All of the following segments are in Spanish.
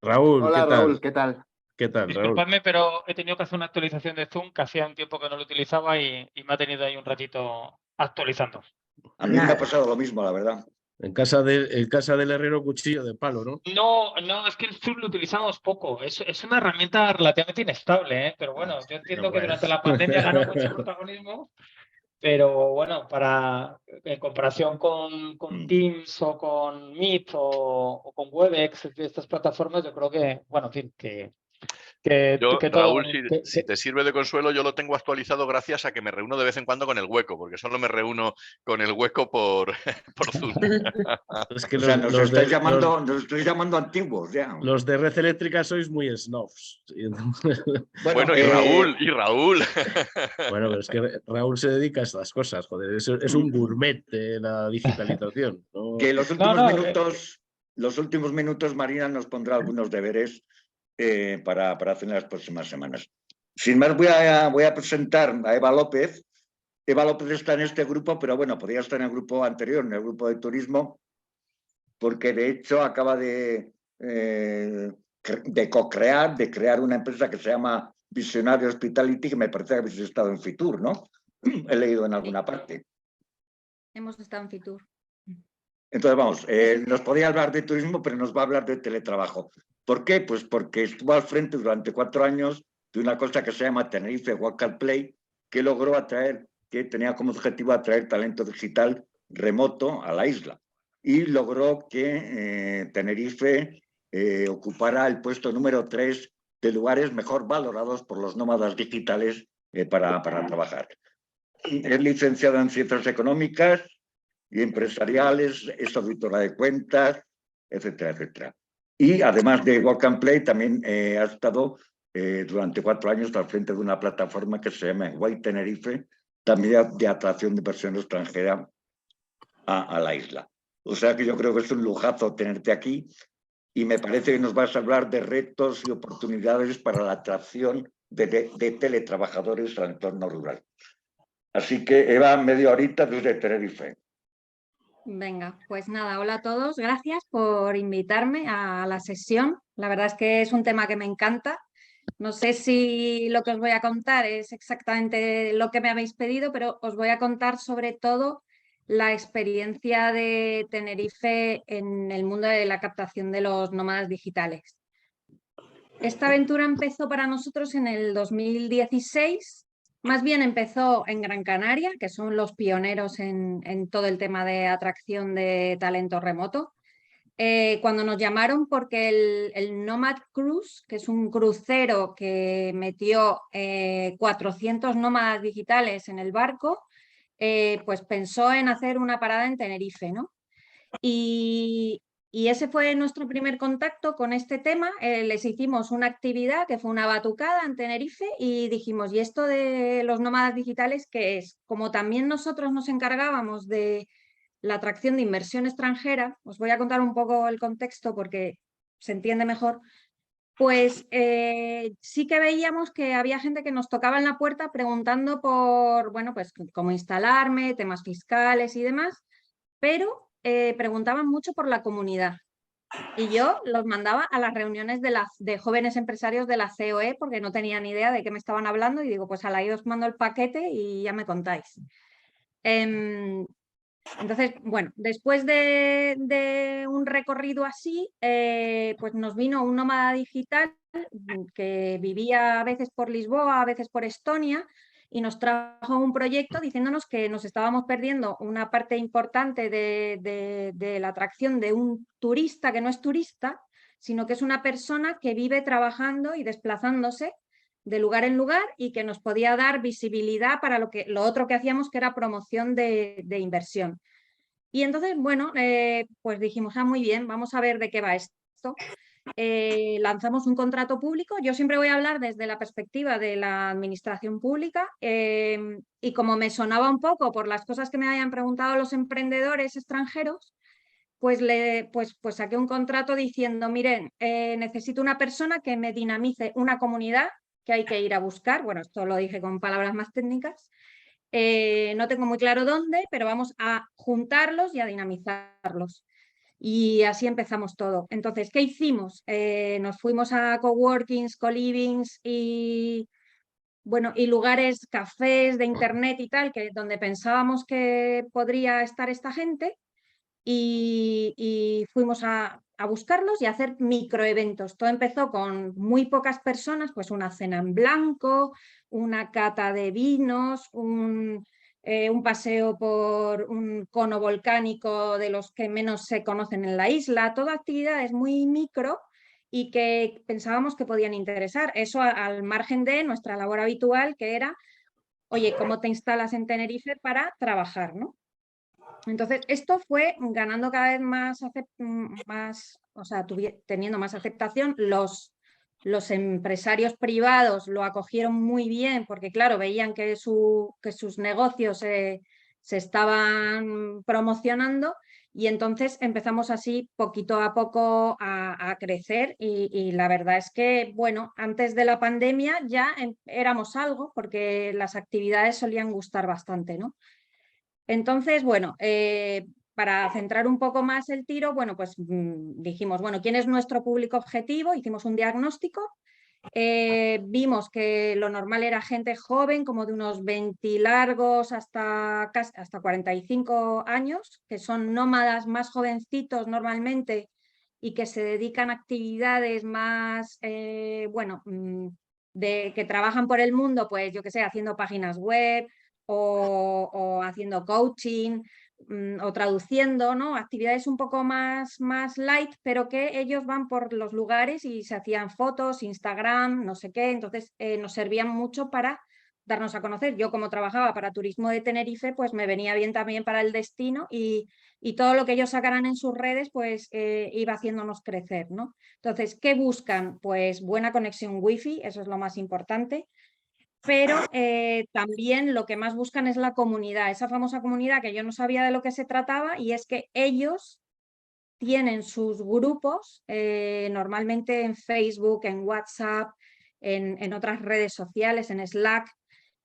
Raúl, ¿qué Hola tal? Raúl, ¿qué tal? ¿Qué tal, Raúl? Disculpadme, pero he tenido que hacer una actualización de Zoom, que hacía un tiempo que no lo utilizaba y me ha tenido ahí un ratito actualizando. A mí me ha pasado lo mismo, la verdad. En casa del herrero, cuchillo de palo, ¿no? No, es que el Zoom lo utilizamos poco. Es una herramienta relativamente inestable, ¿eh? Pero bueno, yo entiendo que Bueno. durante la pandemia ganó mucho protagonismo. Pero bueno, en comparación con Teams o con Meet o con Webex, estas plataformas, yo creo que, bueno, en fin, Yo, que todo. Raúl, si te sirve de consuelo, yo lo tengo actualizado gracias a que me reúno de vez en cuando con el Hueco, porque solo me reúno con el Hueco por Zoom. Es que O sea, nos estáis llamando antiguos ya. los de Red Eléctrica sois muy snobs. Bueno, y Raúl. Bueno, pero es que Raúl se dedica a estas cosas, joder, es un gourmet de la digitalización, ¿no? Que los últimos minutos, Marina nos pondrá algunos deberes para hacer en las próximas semanas. Sin más, voy a presentar a Eva López. Eva López está en este grupo, pero bueno, podría estar en el grupo anterior, en el grupo de turismo, porque de hecho acaba de crear una empresa que se llama Visionario Hospitality, que me parece que habéis estado en Fitur, ¿no? He leído en alguna parte. Hemos estado en Fitur. Entonces, vamos, nos podía hablar de turismo, pero nos va a hablar de teletrabajo. ¿Por qué? Pues porque estuvo al frente durante 4 años de una cosa que se llama Tenerife Work and Play, que logró que tenía como objetivo atraer talento digital remoto a la isla. Y logró que Tenerife ocupara el puesto número 3 de lugares mejor valorados por los nómadas digitales para trabajar. Es licenciada en Ciencias Económicas y Empresariales, es auditora de cuentas, etcétera, etcétera. Y además de Work and Play, también ha estado durante 4 años al frente de una plataforma que se llama White Tenerife, también de atracción de inversión extranjera a la isla. O sea que yo creo que es un lujazo tenerte aquí y me parece que nos vas a hablar de retos y oportunidades para la atracción de teletrabajadores al entorno rural. Así que, Eva, media horita desde Tenerife. Venga, pues nada, hola a todos. Gracias por invitarme a la sesión. La verdad es que es un tema que me encanta. No sé si lo que os voy a contar es exactamente lo que me habéis pedido, pero os voy a contar sobre todo la experiencia de Tenerife en el mundo de la captación de los nómadas digitales. Esta aventura empezó para nosotros en el 2016. Más bien empezó en Gran Canaria, que son los pioneros en todo el tema de atracción de talento remoto. Cuando nos llamaron porque el Nomad Cruise, que es un crucero que metió 400 nómadas digitales en el barco, pues pensó en hacer una parada en Tenerife, ¿no? Y ese fue nuestro primer contacto con este tema. Les hicimos una actividad que fue una batucada en Tenerife y dijimos, ¿y esto de los nómadas digitales qué es? Como también nosotros nos encargábamos de la atracción de inversión extranjera, os voy a contar un poco el contexto porque se entiende mejor, pues sí que veíamos que había gente que nos tocaba en la puerta preguntando por, bueno, pues cómo instalarme, temas fiscales y demás, pero preguntaban mucho por la comunidad. Y yo los mandaba a las reuniones de jóvenes empresarios de la COE porque no tenía ni idea de qué me estaban hablando y digo, pues a la I os mando el paquete y ya me contáis. Entonces, bueno, después de un recorrido así, pues nos vino un nómada digital que vivía a veces por Lisboa, a veces por Estonia, y nos trajo un proyecto diciéndonos que nos estábamos perdiendo una parte importante de la atracción de un turista que no es turista, sino que es una persona que vive trabajando y desplazándose de lugar en lugar y que nos podía dar visibilidad para lo otro que hacíamos, que era promoción de inversión. Y entonces, bueno, pues dijimos, muy bien, vamos a ver de qué va esto. Lanzamos un contrato público. Yo siempre voy a hablar desde la perspectiva de la administración pública y como me sonaba un poco por las cosas que me habían preguntado los emprendedores extranjeros, pues saqué un contrato diciendo, miren, necesito una persona que me dinamice una comunidad que hay que ir a buscar. Bueno, esto lo dije con palabras más técnicas. No tengo muy claro dónde, pero vamos a juntarlos y a dinamizarlos. Y así empezamos todo. Entonces, ¿qué hicimos? Nos fuimos a coworkings, co-livings y, bueno, y lugares, cafés de internet y tal, donde pensábamos que podría estar esta gente, y fuimos a buscarlos y a hacer microeventos. Todo empezó con muy pocas personas, pues una cena en blanco, una cata de vinos, un paseo por un cono volcánico de los que menos se conocen en la isla, toda actividades muy micro y que pensábamos que podían interesar. Eso al margen de nuestra labor habitual, que era, oye, ¿cómo te instalas en Tenerife para trabajar, ¿no? Entonces, esto fue ganando cada vez más, o sea, teniendo más aceptación. Los empresarios privados lo acogieron muy bien porque, claro, veían que sus negocios se estaban promocionando, y entonces empezamos así poquito a poco a crecer y la verdad es que, bueno, antes de la pandemia ya éramos algo porque las actividades solían gustar bastante, ¿no? Entonces, bueno, para centrar un poco más el tiro, bueno, pues dijimos, bueno, ¿quién es nuestro público objetivo? Hicimos un diagnóstico, vimos que lo normal era gente joven, como de unos 20 largos hasta 45 años, que son nómadas más jovencitos normalmente y que se dedican a actividades más, bueno, que trabajan por el mundo, pues yo qué sé, haciendo páginas web, o haciendo coaching, o traduciendo, ¿no? Actividades un poco más light, pero que ellos van por los lugares y se hacían fotos, Instagram, no sé qué, entonces nos servían mucho para darnos a conocer. Yo, como trabajaba para Turismo de Tenerife, pues me venía bien también para el destino, y todo lo que ellos sacaran en sus redes pues iba haciéndonos crecer, ¿no? Entonces, ¿qué buscan? Pues buena conexión wifi, eso es lo más importante. Pero también lo que más buscan es la comunidad, esa famosa comunidad que yo no sabía de lo que se trataba, y es que ellos tienen sus grupos, normalmente en Facebook, en WhatsApp, en otras redes sociales, en Slack,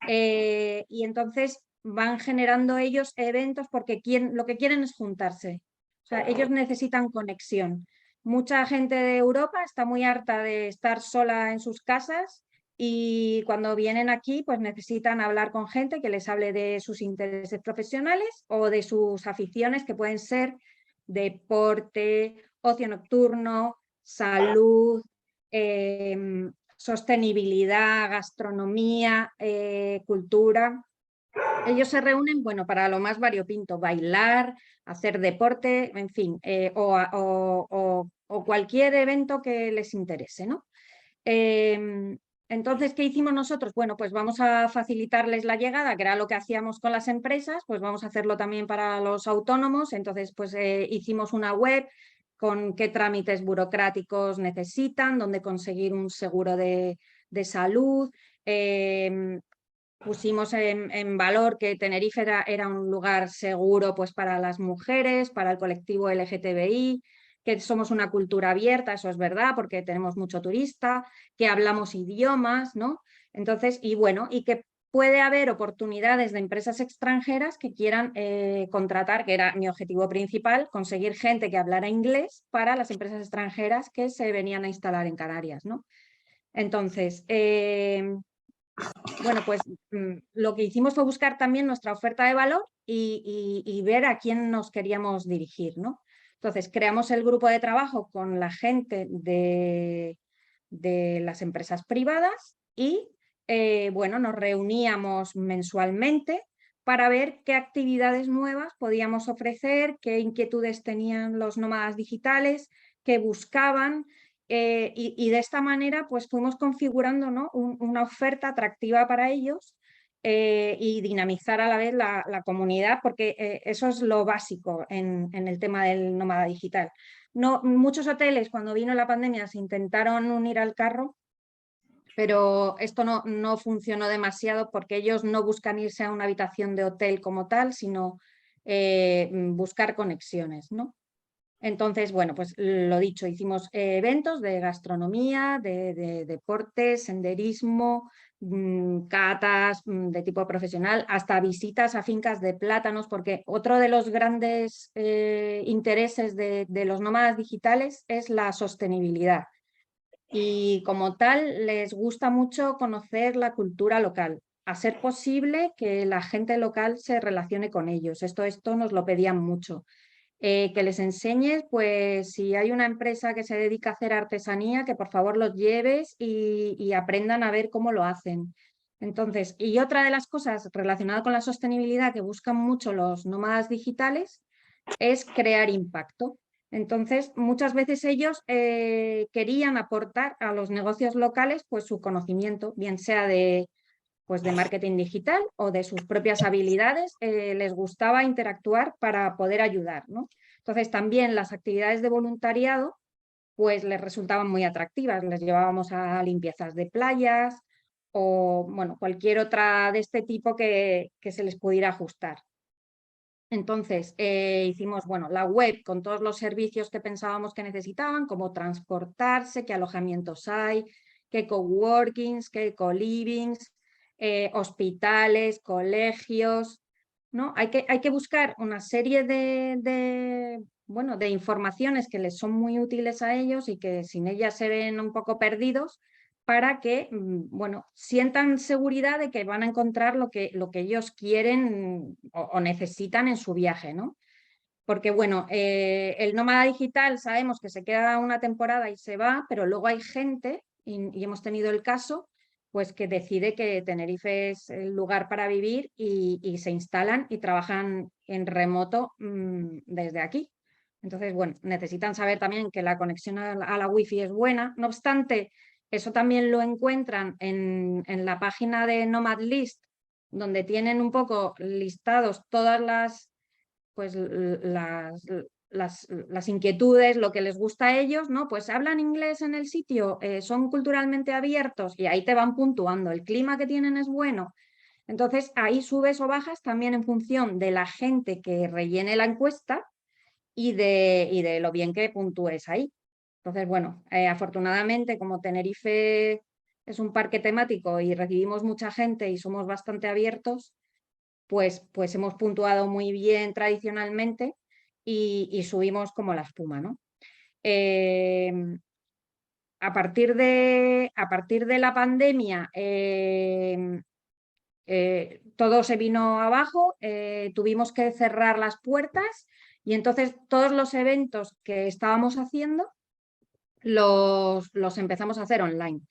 y entonces van generando ellos eventos porque lo que quieren es juntarse. O sea, ellos necesitan conexión. Mucha gente de Europa está muy harta de estar sola en sus casas, y cuando vienen aquí pues necesitan hablar con gente que les hable de sus intereses profesionales o de sus aficiones, que pueden ser deporte, ocio nocturno, salud, sostenibilidad, gastronomía, cultura. Ellos se reúnen, bueno, para lo más variopinto, bailar, hacer deporte, en fin, o cualquier evento que les interese, ¿no? Entonces, ¿qué hicimos nosotros? Bueno, pues vamos a facilitarles la llegada, que era lo que hacíamos con las empresas, pues vamos a hacerlo también para los autónomos. Entonces, pues hicimos una web con qué trámites burocráticos necesitan, dónde conseguir un seguro de salud. Pusimos en valor que Tenerife era un lugar seguro pues para las mujeres, para el colectivo LGTBI, que somos una cultura abierta, eso es verdad, porque tenemos mucho turista, que hablamos idiomas, ¿no? Entonces, y bueno, y que puede haber oportunidades de empresas extranjeras que quieran contratar, que era mi objetivo principal, conseguir gente que hablara inglés para las empresas extranjeras que se venían a instalar en Canarias, ¿no? Entonces, bueno, pues lo que hicimos fue buscar también nuestra oferta de valor y ver a quién nos queríamos dirigir, ¿no? Entonces, creamos el grupo de trabajo con la gente de las empresas privadas y, bueno, nos reuníamos mensualmente para ver qué actividades nuevas podíamos ofrecer, qué inquietudes tenían los nómadas digitales, qué buscaban. Y de esta manera pues fuimos configurando, ¿no? una oferta atractiva para ellos, y dinamizar a la vez la comunidad, porque eso es lo básico en el tema del nómada digital. No, muchos hoteles cuando vino la pandemia se intentaron unir al carro, pero esto no funcionó demasiado porque ellos no buscan irse a una habitación de hotel como tal, sino buscar conexiones, ¿no? Entonces, bueno, pues lo dicho, hicimos eventos de gastronomía, de deportes, senderismo, catas de tipo profesional, hasta visitas a fincas de plátanos, porque otro de los grandes intereses de los nómadas digitales es la sostenibilidad. Y como tal, les gusta mucho conocer la cultura local, a ser posible que la gente local se relacione con ellos. Esto nos lo pedían mucho. Que les enseñes, pues si hay una empresa que se dedica a hacer artesanía, que por favor los lleves y aprendan a ver cómo lo hacen. Entonces, y otra de las cosas relacionadas con la sostenibilidad que buscan mucho los nómadas digitales es crear impacto. Entonces, muchas veces ellos querían aportar a los negocios locales pues su conocimiento, bien sea pues de marketing digital o de sus propias habilidades, les gustaba interactuar para poder ayudar, ¿no? Entonces también las actividades de voluntariado pues les resultaban muy atractivas, les llevábamos a limpiezas de playas o bueno, cualquier otra de este tipo que se les pudiera ajustar. Entonces hicimos bueno, la web con todos los servicios que pensábamos que necesitaban, como transportarse, qué alojamientos hay, qué coworkings, qué co-livings, hospitales, colegios, ¿no? Hay que buscar una serie bueno, de informaciones que les son muy útiles a ellos y que sin ellas se ven un poco perdidos para que bueno, sientan seguridad de que van a encontrar lo que ellos quieren o necesitan en su viaje, ¿no? Porque bueno, el nómada digital sabemos que se queda una temporada y se va, pero luego hay gente, y hemos tenido el caso, pues que decide que Tenerife es el lugar para vivir y se instalan y trabajan en remoto desde aquí. Entonces, bueno, necesitan saber también que la conexión a la wifi es buena. No obstante, eso también lo encuentran en la página de Nomad List, donde tienen un poco listados todas pues las inquietudes, lo que les gusta a ellos, ¿no? Pues hablan inglés en el sitio, son culturalmente abiertos y ahí te van puntuando. El clima que tienen es bueno. Entonces ahí subes o bajas también en función de la gente que rellene la encuesta y de lo bien que puntúes ahí. Entonces, bueno, afortunadamente como Tenerife es un parque temático y recibimos mucha gente y somos bastante abiertos, pues hemos puntuado muy bien tradicionalmente y subimos como la espuma, ¿no? A partir de la pandemia todo se vino abajo, tuvimos que cerrar las puertas y entonces todos los eventos que estábamos haciendo los empezamos a hacer online.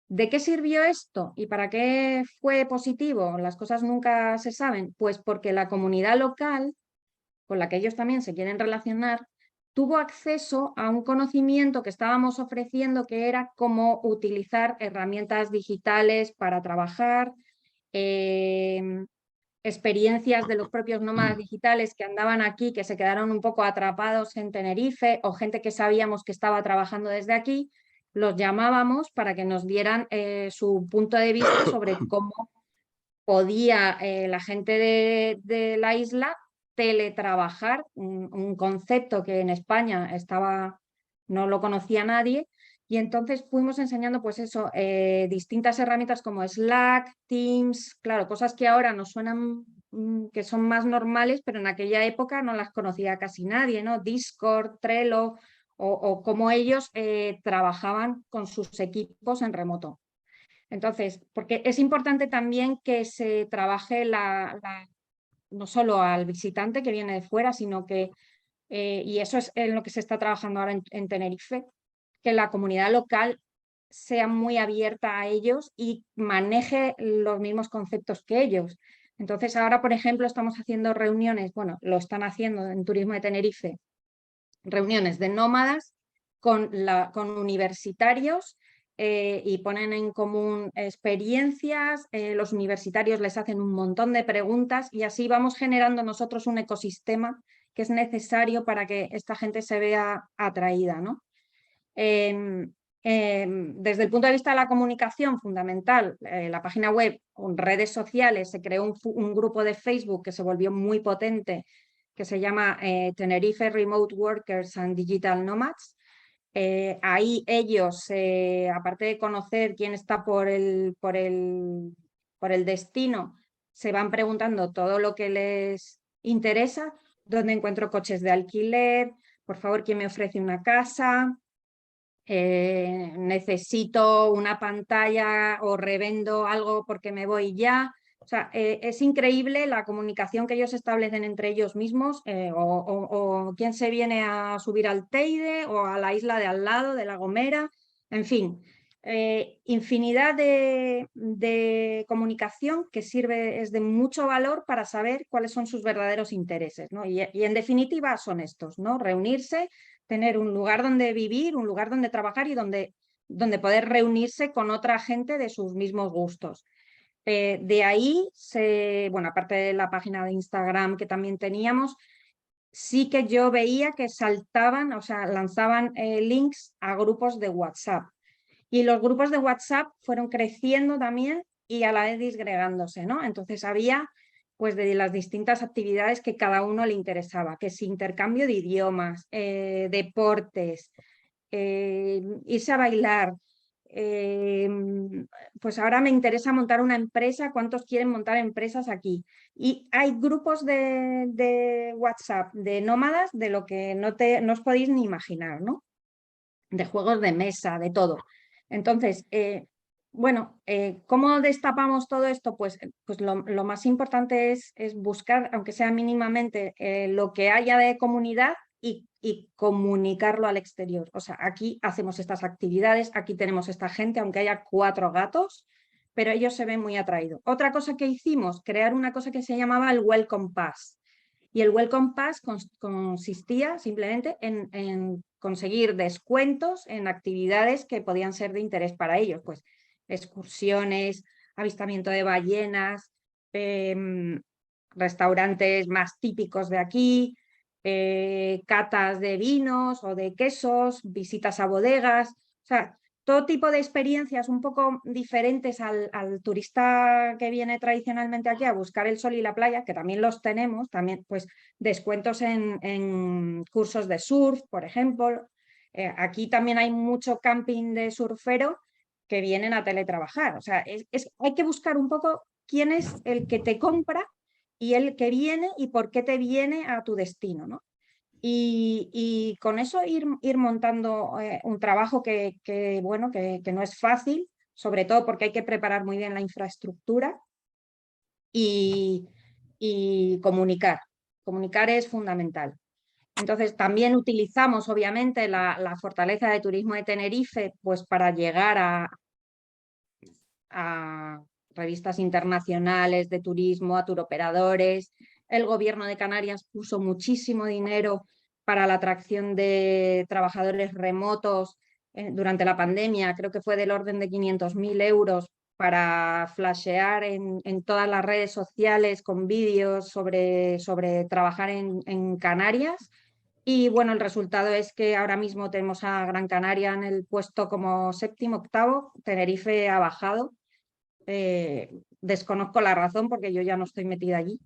¿De qué sirvió esto y para qué fue positivo? Las cosas nunca se saben, pues porque la comunidad local, con la que ellos también se quieren relacionar, tuvo acceso a un conocimiento que estábamos ofreciendo, que era cómo utilizar herramientas digitales para trabajar, experiencias de los propios nómadas digitales que andaban aquí, que se quedaron un poco atrapados en Tenerife, o gente que sabíamos que estaba trabajando desde aquí, los llamábamos para que nos dieran su punto de vista sobre cómo podía la gente de la isla teletrabajar, un concepto que en España no lo conocía nadie, y entonces fuimos enseñando pues eso, distintas herramientas como Slack, Teams, claro, cosas que ahora nos suenan que son más normales, pero en aquella época no las conocía casi nadie, ¿no? Discord, Trello, o cómo ellos trabajaban con sus equipos en remoto. Entonces, porque es importante también que se trabaje no solo al visitante que viene de fuera, sino que, y eso es en lo que se está trabajando ahora en Tenerife, que la comunidad local sea muy abierta a ellos y maneje los mismos conceptos que ellos. Entonces, ahora, por ejemplo, estamos haciendo reuniones, bueno, lo están haciendo en Turismo de Tenerife, reuniones de nómadas con universitarios y ponen en común experiencias, los universitarios les hacen un montón de preguntas y así vamos generando nosotros un ecosistema que es necesario para que esta gente se vea atraída, ¿no? Desde el punto de vista de la comunicación, fundamental, la página web, con redes sociales, se creó un grupo de Facebook que se volvió muy potente, que se llama Tenerife Remote Workers and Digital Nomads. Ahí ellos, aparte de conocer quién está por el destino, se van preguntando todo lo que les interesa, dónde encuentro coches de alquiler, por favor, quién me ofrece una casa, necesito una pantalla o revendo algo porque me voy ya. O sea, es increíble la comunicación que ellos establecen entre ellos mismos, o quién se viene a subir al Teide o a la isla de al lado, de La Gomera, en fin, infinidad de comunicación que es de mucho valor para saber cuáles son sus verdaderos intereses, ¿no? Y en definitiva son estos, ¿no? Reunirse, tener un lugar donde vivir, un lugar donde trabajar y donde poder reunirse con otra gente de sus mismos gustos. De ahí, bueno, aparte de la página de Instagram que también teníamos, sí que yo veía que saltaban, o sea, lanzaban links a grupos de WhatsApp. Y los grupos de WhatsApp fueron creciendo también y a la vez disgregándose, ¿no? Entonces había pues de las distintas actividades que cada uno le interesaba, que es intercambio de idiomas, deportes, irse a bailar. Pues ahora me interesa montar una empresa, ¿cuántos quieren montar empresas aquí? Y hay grupos de WhatsApp de nómadas de lo que no os podéis ni imaginar, ¿no? De juegos de mesa, de todo. Entonces, bueno, ¿cómo destapamos todo esto? Pues lo más importante es buscar, aunque sea mínimamente, lo que haya de comunidad y comunicarlo al exterior. O sea, aquí hacemos estas actividades, aquí tenemos esta gente, aunque haya 4 gatos, pero ellos se ven muy atraídos. Otra cosa que hicimos, crear una cosa que se llamaba el Welcome Pass. Y el Welcome Pass consistía simplemente en conseguir descuentos en actividades que podían ser de interés para ellos, pues excursiones, avistamiento de ballenas, restaurantes más típicos de aquí, catas de vinos o de quesos, visitas a bodegas, o sea, todo tipo de experiencias un poco diferentes al turista que viene tradicionalmente aquí a buscar el sol y la playa, que también los tenemos, también pues descuentos en cursos de surf, por ejemplo. Aquí también hay mucho camping de surfero que vienen a teletrabajar. O sea, hay que buscar un poco quién es el que te compra y el que viene y por qué te viene a tu destino, ¿no? Y con eso ir montando un trabajo bueno, que no es fácil, sobre todo porque hay que preparar muy bien la infraestructura y comunicar. Comunicar es fundamental. Entonces también utilizamos obviamente la fortaleza de turismo de Tenerife pues para llegar a revistas internacionales de turismo, a turoperadores. El gobierno de Canarias puso muchísimo dinero para la atracción de trabajadores remotos durante la pandemia, creo que fue del orden de 500.000 euros para flashear en todas las redes sociales con vídeos sobre trabajar en Canarias. Y bueno, el resultado es que ahora mismo tenemos a Gran Canaria en el puesto como 7º, 8º, Tenerife ha bajado. Desconozco la razón porque yo ya no estoy metida allí.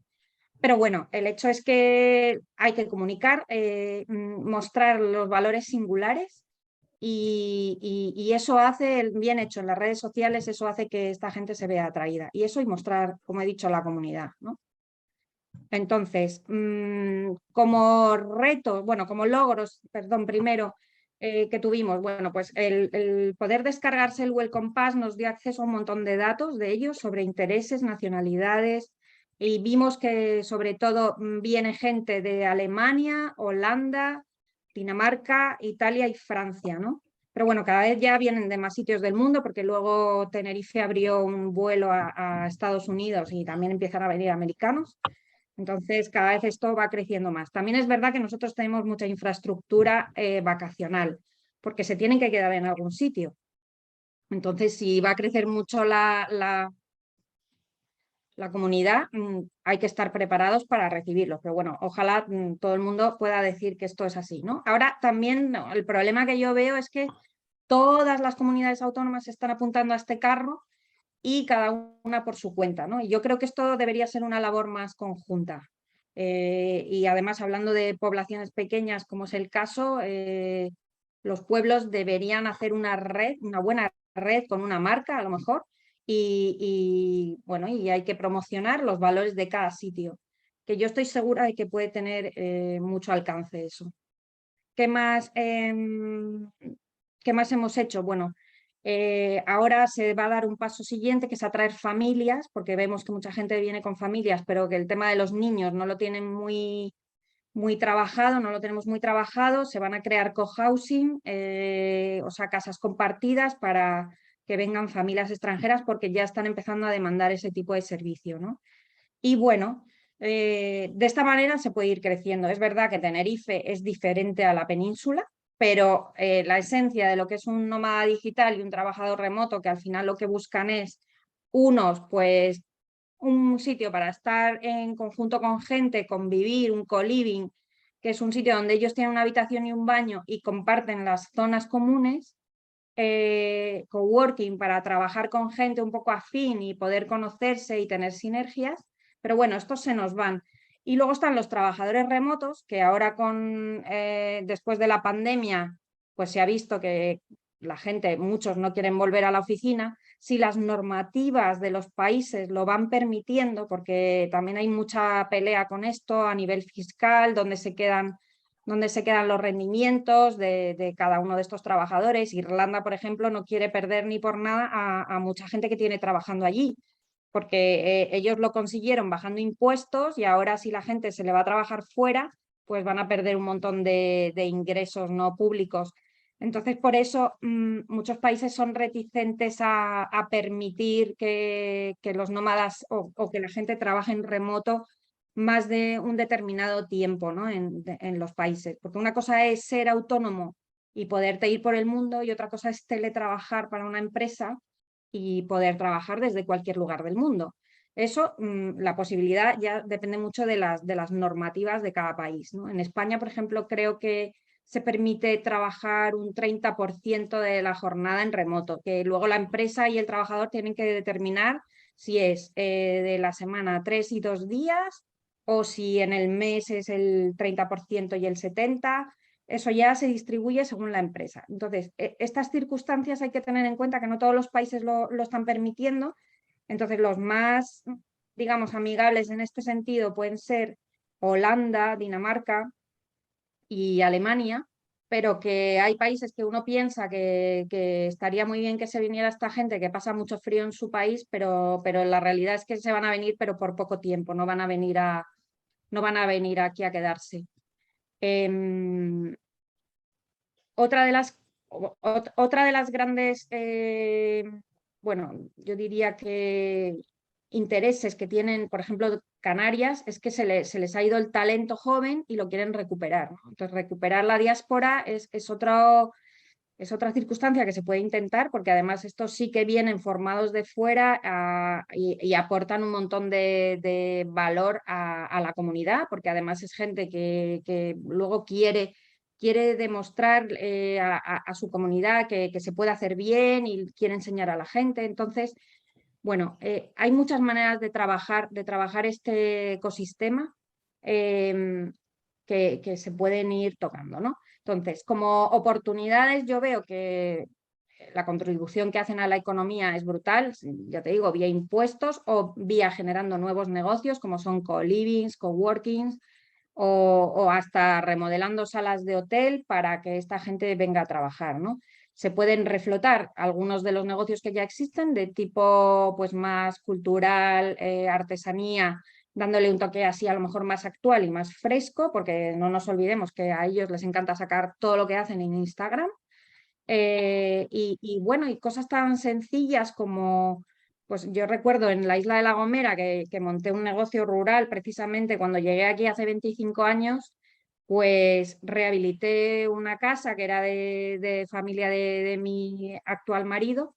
Pero bueno, el hecho es que hay que comunicar, mostrar los valores singulares y eso hace, bien hecho en las redes sociales, eso hace que esta gente se vea atraída. Y eso y mostrar, como he dicho, la comunidad, ¿no? Entonces, como retos, bueno, como logros, perdón, primero que tuvimos, bueno, pues el poder descargarse el Welcome Pass nos dio acceso a un montón de datos de ellos sobre intereses, nacionalidades, y vimos que sobre todo viene gente de Alemania, Holanda, Dinamarca, Italia y Francia, ¿no? Pero bueno, cada vez ya vienen de más sitios del mundo porque luego Tenerife abrió un vuelo a Estados Unidos y también empiezan a venir americanos. Entonces, cada vez esto va creciendo más. También es verdad que nosotros tenemos mucha infraestructura vacacional, porque se tienen que quedar en algún sitio. Entonces, si va a crecer mucho la comunidad, hay que estar preparados para recibirlos. Pero bueno, ojalá todo el mundo pueda decir que esto es así, ¿no? Ahora también el problema que yo veo es que todas las comunidades autónomas se están apuntando a este carro y cada una por su cuenta, ¿no? Y yo creo que esto debería ser una labor más conjunta. Y además, hablando de poblaciones pequeñas, como es el caso, los pueblos deberían hacer una red, una buena red con una marca a lo mejor, bueno, y hay que promocionar los valores de cada sitio, que yo estoy segura de que puede tener mucho alcance eso. ¿Qué más hemos hecho? Bueno, ahora se va a dar un paso siguiente, que es atraer familias, porque vemos que mucha gente viene con familias, pero que el tema de los niños no lo tienen muy trabajado, no lo tenemos muy trabajado. Se van a crear cohousing, o sea, casas compartidas para que vengan familias extranjeras, porque ya están empezando a demandar ese tipo de servicio, ¿no? Y bueno, de esta manera se puede ir creciendo. Es verdad que Tenerife es diferente a la península, pero la esencia de lo que es un nómada digital y un trabajador remoto, que al final lo que buscan es unos, pues, un sitio para estar en conjunto con gente, convivir, un co-living, que es un sitio donde ellos tienen una habitación y un baño y comparten las zonas comunes, coworking para trabajar con gente un poco afín y poder conocerse y tener sinergias, pero bueno, estos se nos van. Y luego están los trabajadores remotos, que ahora después de la pandemia, pues se ha visto que la gente, muchos no quieren volver a la oficina. Si las normativas de los países lo van permitiendo, porque también hay mucha pelea con esto a nivel fiscal, donde se quedan los rendimientos de cada uno de estos trabajadores. Irlanda, por ejemplo, no quiere perder ni por nada a mucha gente que tiene trabajando allí, porque ellos lo consiguieron bajando impuestos, y ahora si la gente se le va a trabajar fuera, pues van a perder un montón de ingresos no públicos. Entonces, por eso muchos países son reticentes a permitir que los nómadas o que la gente trabaje en remoto más de un determinado tiempo, ¿no? en los países. Porque una cosa es ser autónomo y poderte ir por el mundo, y otra cosa es teletrabajar para una empresa y poder trabajar desde cualquier lugar del mundo. Eso, la posibilidad ya depende mucho de las normativas de cada país, ¿no? En España, por ejemplo, creo que se permite trabajar un 30% de la jornada en remoto, que luego la empresa y el trabajador tienen que determinar si es de la semana 3 y 2 días, o si en el mes es el 30% y el 70%. Eso ya se distribuye según la empresa. Entonces, estas circunstancias hay que tener en cuenta, que no todos los países lo están permitiendo. Entonces, los más, digamos, amigables en este sentido pueden ser Holanda, Dinamarca y Alemania, pero que hay países que uno piensa que estaría muy bien que se viniera esta gente, que pasa mucho frío en su país, pero la realidad es que se van a venir, pero por poco tiempo, no van a venir aquí a quedarse. Otra de las grandes, bueno, yo diría que intereses que tienen, por ejemplo, Canarias, es que se les ha ido el talento joven y lo quieren recuperar, ¿no? Entonces, recuperar la diáspora es otra circunstancia que se puede intentar, porque además estos sí que vienen formados de fuera y aportan un montón de valor a la comunidad, porque además es gente que luego quiere demostrar a su comunidad que se puede hacer bien y quiere enseñar a la gente. Entonces, bueno, hay muchas maneras de trabajar este ecosistema que se pueden ir tocando, ¿no? Entonces, como oportunidades, yo veo que la contribución que hacen a la economía es brutal, ya te digo, vía impuestos o vía generando nuevos negocios, como son co-livings, coworkings, o hasta remodelando salas de hotel para que esta gente venga a trabajar, ¿no? Se pueden reflotar algunos de los negocios que ya existen, de tipo pues más cultural, artesanía, dándole un toque así a lo mejor más actual y más fresco, porque no nos olvidemos que a ellos les encanta sacar todo lo que hacen en Instagram. Y bueno, y cosas tan sencillas como, pues yo recuerdo en la isla de La Gomera que monté un negocio rural precisamente cuando llegué aquí hace 25 años, pues rehabilité una casa que era de familia de mi actual marido,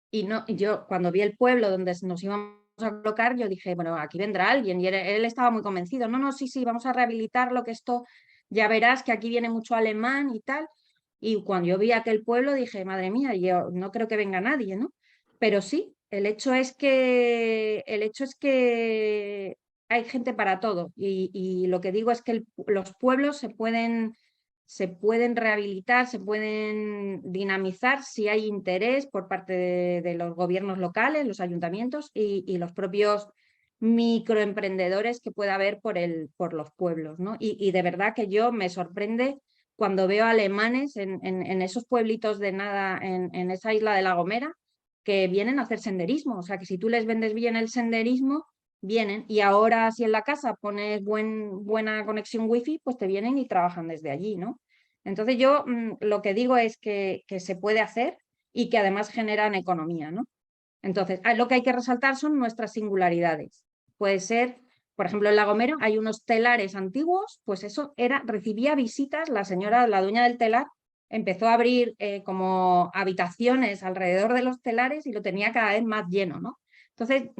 y yo cuando vi el pueblo donde nos íbamos a colocar, yo dije, bueno, aquí vendrá alguien, y él estaba muy convencido, no, sí, vamos a rehabilitarlo, que esto ya verás que aquí viene mucho alemán y tal. Y cuando yo vi aquel pueblo dije, madre mía, yo no creo que venga nadie, ¿no? Pero sí, el hecho es que hay gente para todo y lo que digo es que los pueblos se pueden rehabilitar, se pueden dinamizar si hay interés por parte de los gobiernos locales, los ayuntamientos y los propios microemprendedores que pueda haber por los pueblos, ¿no? Y de verdad que yo me sorprende cuando veo alemanes en esos pueblitos de nada, en esa isla de La Gomera, que vienen a hacer senderismo. O sea, que si tú les vendes bien el senderismo, vienen. Y ahora si en la casa pones buena conexión wifi, pues te vienen y trabajan desde allí, ¿no? Entonces yo lo que digo es que se puede hacer y que además generan economía, ¿no? Entonces, lo que hay que resaltar son nuestras singularidades. Puede ser, por ejemplo, en La Gomera hay unos telares antiguos, pues eso recibía visitas, la dueña del telar, empezó a abrir como habitaciones alrededor de los telares y lo tenía cada vez más lleno, ¿no? Entonces,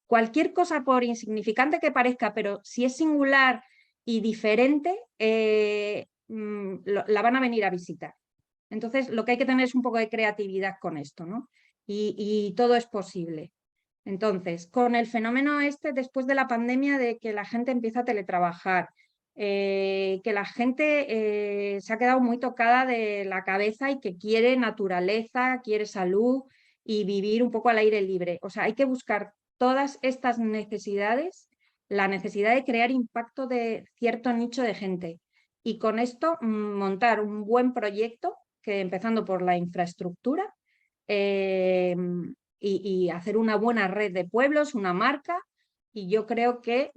cualquier cosa, por insignificante que parezca, pero si es singular y diferente, la van a venir a visitar. Entonces, lo que hay que tener es un poco de creatividad con esto, ¿no? Y todo es posible. Entonces, con el fenómeno después de la pandemia, de que la gente empieza a teletrabajar, que la gente se ha quedado muy tocada de la cabeza y que quiere naturaleza, quiere salud y vivir un poco al aire libre. O sea, hay que buscar todas estas necesidades, la necesidad de crear impacto de cierto nicho de gente y con esto montar un buen proyecto, que empezando por la infraestructura, y hacer una buena red de pueblos, una marca, y yo creo que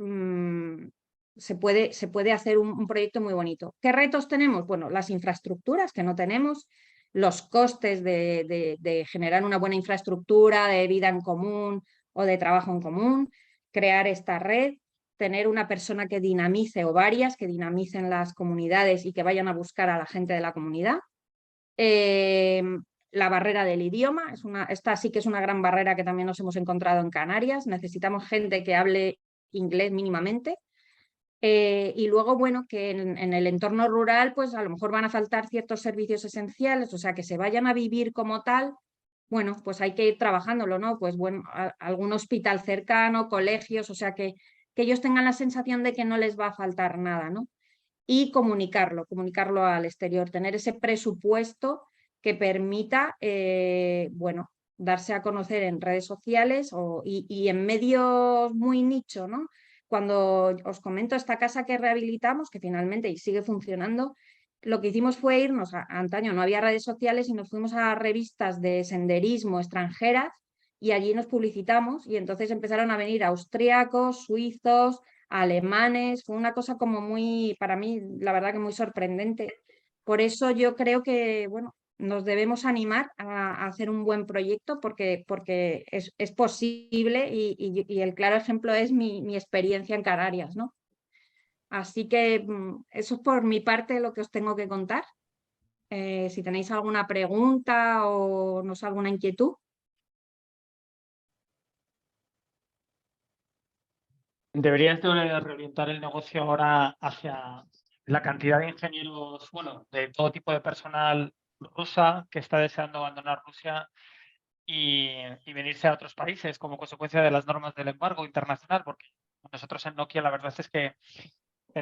se puede hacer un proyecto muy bonito. ¿Qué retos tenemos? Bueno, las infraestructuras que no tenemos, los costes de generar una buena infraestructura, de vida en común o de trabajo en común, crear esta red, tener una persona que dinamice o varias que dinamicen las comunidades y que vayan a buscar a la gente de la comunidad. La barrera del idioma, esta sí que es una gran barrera que también nos hemos encontrado en Canarias. Necesitamos gente que hable inglés mínimamente. Y luego, bueno, que en el entorno rural, pues a lo mejor van a faltar ciertos servicios esenciales, o sea, que se vayan a vivir como tal. Bueno, pues hay que ir trabajándolo, ¿no? Pues bueno, algún hospital cercano, colegios, o sea, que ellos tengan la sensación de que no les va a faltar nada, ¿no? Y comunicarlo al exterior, tener ese presupuesto que permita, bueno, darse a conocer en redes sociales y en medios muy nicho, ¿no? Cuando os comento esta casa que rehabilitamos, que finalmente y sigue funcionando, lo que hicimos fue irnos, antaño no había redes sociales y nos fuimos a revistas de senderismo extranjeras y allí nos publicitamos y entonces empezaron a venir austríacos, suizos, alemanes, fue una cosa como muy, para mí, la verdad que muy sorprendente. Por eso yo creo que, bueno, nos debemos animar a hacer un buen proyecto porque es posible y el claro ejemplo es mi experiencia en Canarias, ¿no? Así que eso es por mi parte lo que os tengo que contar. Si tenéis alguna pregunta o no sé, alguna inquietud. Deberías de reorientar el negocio ahora hacia la cantidad de ingenieros, bueno, de todo tipo de personal rusa que está deseando abandonar Rusia y venirse a otros países como consecuencia de las normas del embargo internacional, porque nosotros en Nokia la verdad es que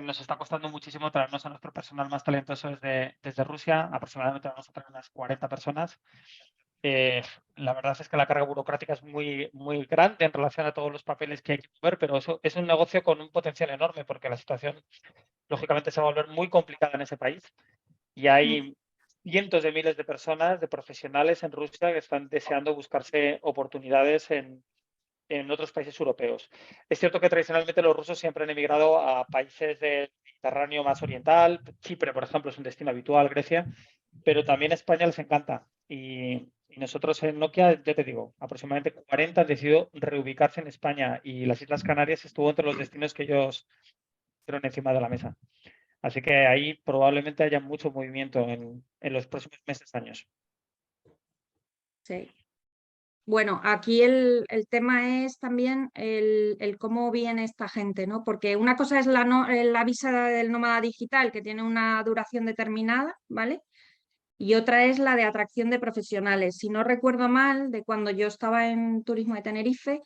nos está costando muchísimo traernos a nuestro personal más talentoso desde Rusia. Aproximadamente vamos a traer unas 40 personas. La verdad es que la carga burocrática es muy, muy grande en relación a todos los papeles que hay que mover, pero eso es un negocio con un potencial enorme porque la situación, lógicamente, se va a volver muy complicada en ese país. Y hay cientos de miles de personas, de profesionales en Rusia que están deseando buscarse oportunidades en otros países europeos. Es cierto que tradicionalmente los rusos siempre han emigrado a países del Mediterráneo más oriental. Chipre, por ejemplo, es un destino habitual, Grecia, pero también a España les encanta. Y nosotros en Nokia, ya te digo, aproximadamente 40 han decidido reubicarse en España y las Islas Canarias estuvo entre los destinos que ellos pusieron encima de la mesa. Así que ahí probablemente haya mucho movimiento en los próximos meses, años. Sí. Bueno, aquí el tema es también el cómo viene esta gente, ¿no? Porque una cosa es la visa del nómada digital, que tiene una duración determinada, ¿vale? Y otra es la de atracción de profesionales. Si no recuerdo mal, de cuando yo estaba en Turismo de Tenerife,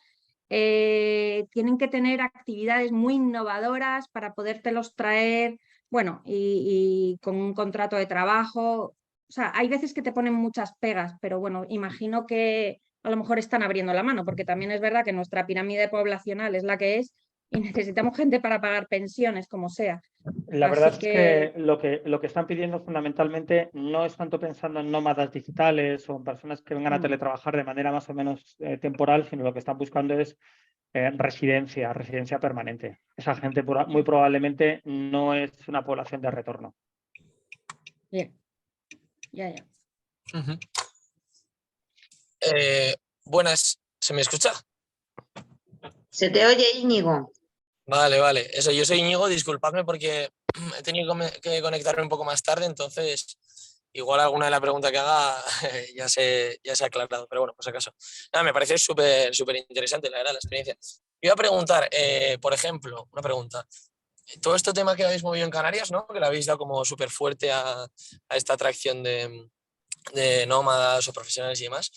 tienen que tener actividades muy innovadoras para podértelos traer, bueno, y con un contrato de trabajo. O sea, hay veces que te ponen muchas pegas, pero bueno, imagino que a lo mejor están abriendo la mano, porque también es verdad que nuestra pirámide poblacional es la que es y necesitamos gente para pagar pensiones, como sea. La verdad Así es que lo que están pidiendo fundamentalmente no es tanto pensando en nómadas digitales o en personas que vengan a teletrabajar de manera más o menos temporal, sino lo que están buscando es residencia permanente. Esa gente muy probablemente no es una población de retorno. Bien, ya. Ujú. Buenas, ¿se me escucha? Se te oye, Íñigo. Vale. Eso, yo soy Íñigo, disculpadme porque he tenido que conectarme un poco más tarde, entonces igual alguna de la pregunta que haga ya se ha aclarado, pero bueno, por si acaso. Nada, me parece súper interesante, la verdad, la experiencia. Iba a preguntar, por ejemplo, una pregunta. Todo este tema que habéis movido en Canarias, ¿no? Que le habéis dado como súper fuerte a esta atracción de nómadas o profesionales y demás.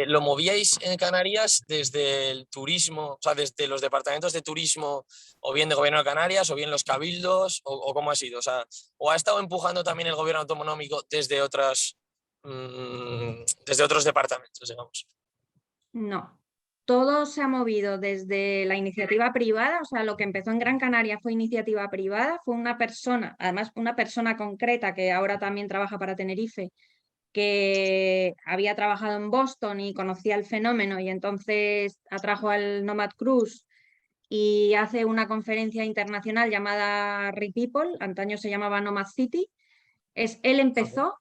¿Lo movíais en Canarias desde el turismo, o sea, desde los departamentos de turismo, o bien de Gobierno de Canarias, o bien los cabildos, o cómo ha sido? O sea, ¿o ha estado empujando también el Gobierno autonómico desde otros departamentos, digamos? No, todo se ha movido desde la iniciativa privada, o sea, lo que empezó en Gran Canaria fue iniciativa privada, fue una persona, además una persona concreta que ahora también trabaja para Tenerife, que había trabajado en Boston y conocía el fenómeno y entonces atrajo al Nomad Cruise y hace una conferencia internacional llamada Re-People, antaño se llamaba Nomad City. Él empezó,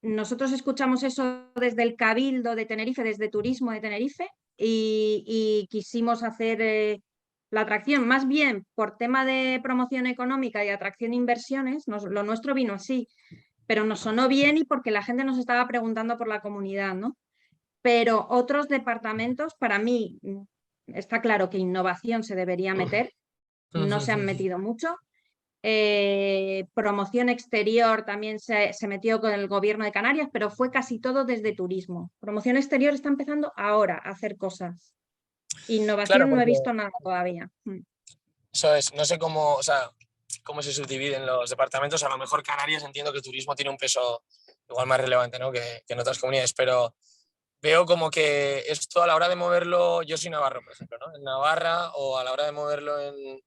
nosotros escuchamos eso desde el Cabildo de Tenerife, desde Turismo de Tenerife y quisimos hacer la atracción, más bien por tema de promoción económica y atracción de inversiones, lo nuestro vino así, pero nos sonó bien y porque la gente nos estaba preguntando por la comunidad, ¿no? Pero otros departamentos, para mí, está claro que innovación se debería meter, no se han metido mucho. Promoción exterior también se metió con el Gobierno de Canarias, pero fue casi todo desde turismo. Promoción exterior está empezando ahora a hacer cosas. Innovación Claro, no he visto nada todavía. eso es, no sé cómo, o sea, cómo se subdividen los departamentos. A lo mejor Canarias entiendo que turismo tiene un peso igual más relevante, ¿no? que en otras comunidades, pero veo como que esto a la hora de moverlo, yo soy navarro, por ejemplo, ¿no? En Navarra, o a la hora de moverlo en,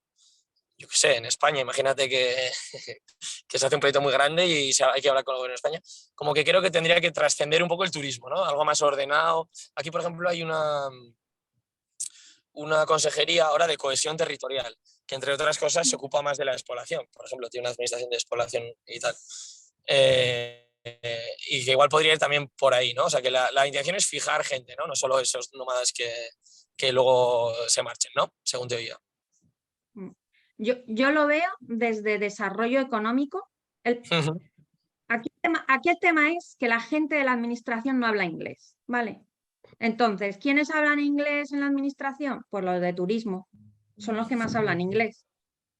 yo qué sé, en España, imagínate que se hace un proyecto muy grande y hay que hablar con el gobierno de España, como que creo que tendría que trascender un poco el turismo, ¿no? Algo más ordenado. Aquí, por ejemplo, hay una consejería ahora de cohesión territorial, que entre otras cosas se ocupa más de la despoblación. Por ejemplo, tiene una administración de despoblación y tal. Y que igual podría ir también por ahí, ¿no? O sea, que la intención es fijar gente, ¿no? No solo esos nómadas que luego se marchen, ¿no? Según te oía. Yo lo veo desde desarrollo económico. Aquí el tema es que la gente de la administración no habla inglés, ¿vale? Entonces, ¿quiénes hablan inglés en la administración? Pues los de turismo, son los que más hablan inglés.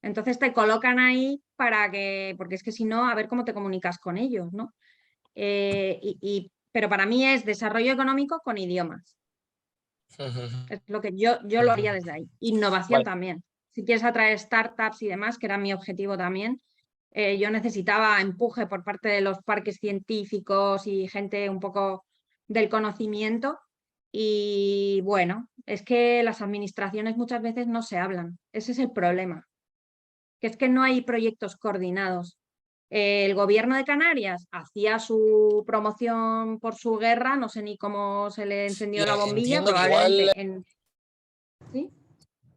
Entonces te colocan ahí porque es que si no, a ver cómo te comunicas con ellos, ¿no? Pero para mí es desarrollo económico con idiomas. Es lo que yo lo haría desde ahí. Innovación también. Si quieres atraer startups y demás, que era mi objetivo también, yo necesitaba empuje por parte de los parques científicos y gente un poco del conocimiento. Y bueno, es que las administraciones muchas veces no se hablan. Ese es el problema. Que es que no hay proyectos coordinados. El Gobierno de Canarias hacía su promoción por su guerra, no sé ni cómo se le encendió la bombilla, probablemente igual... ¿Sí?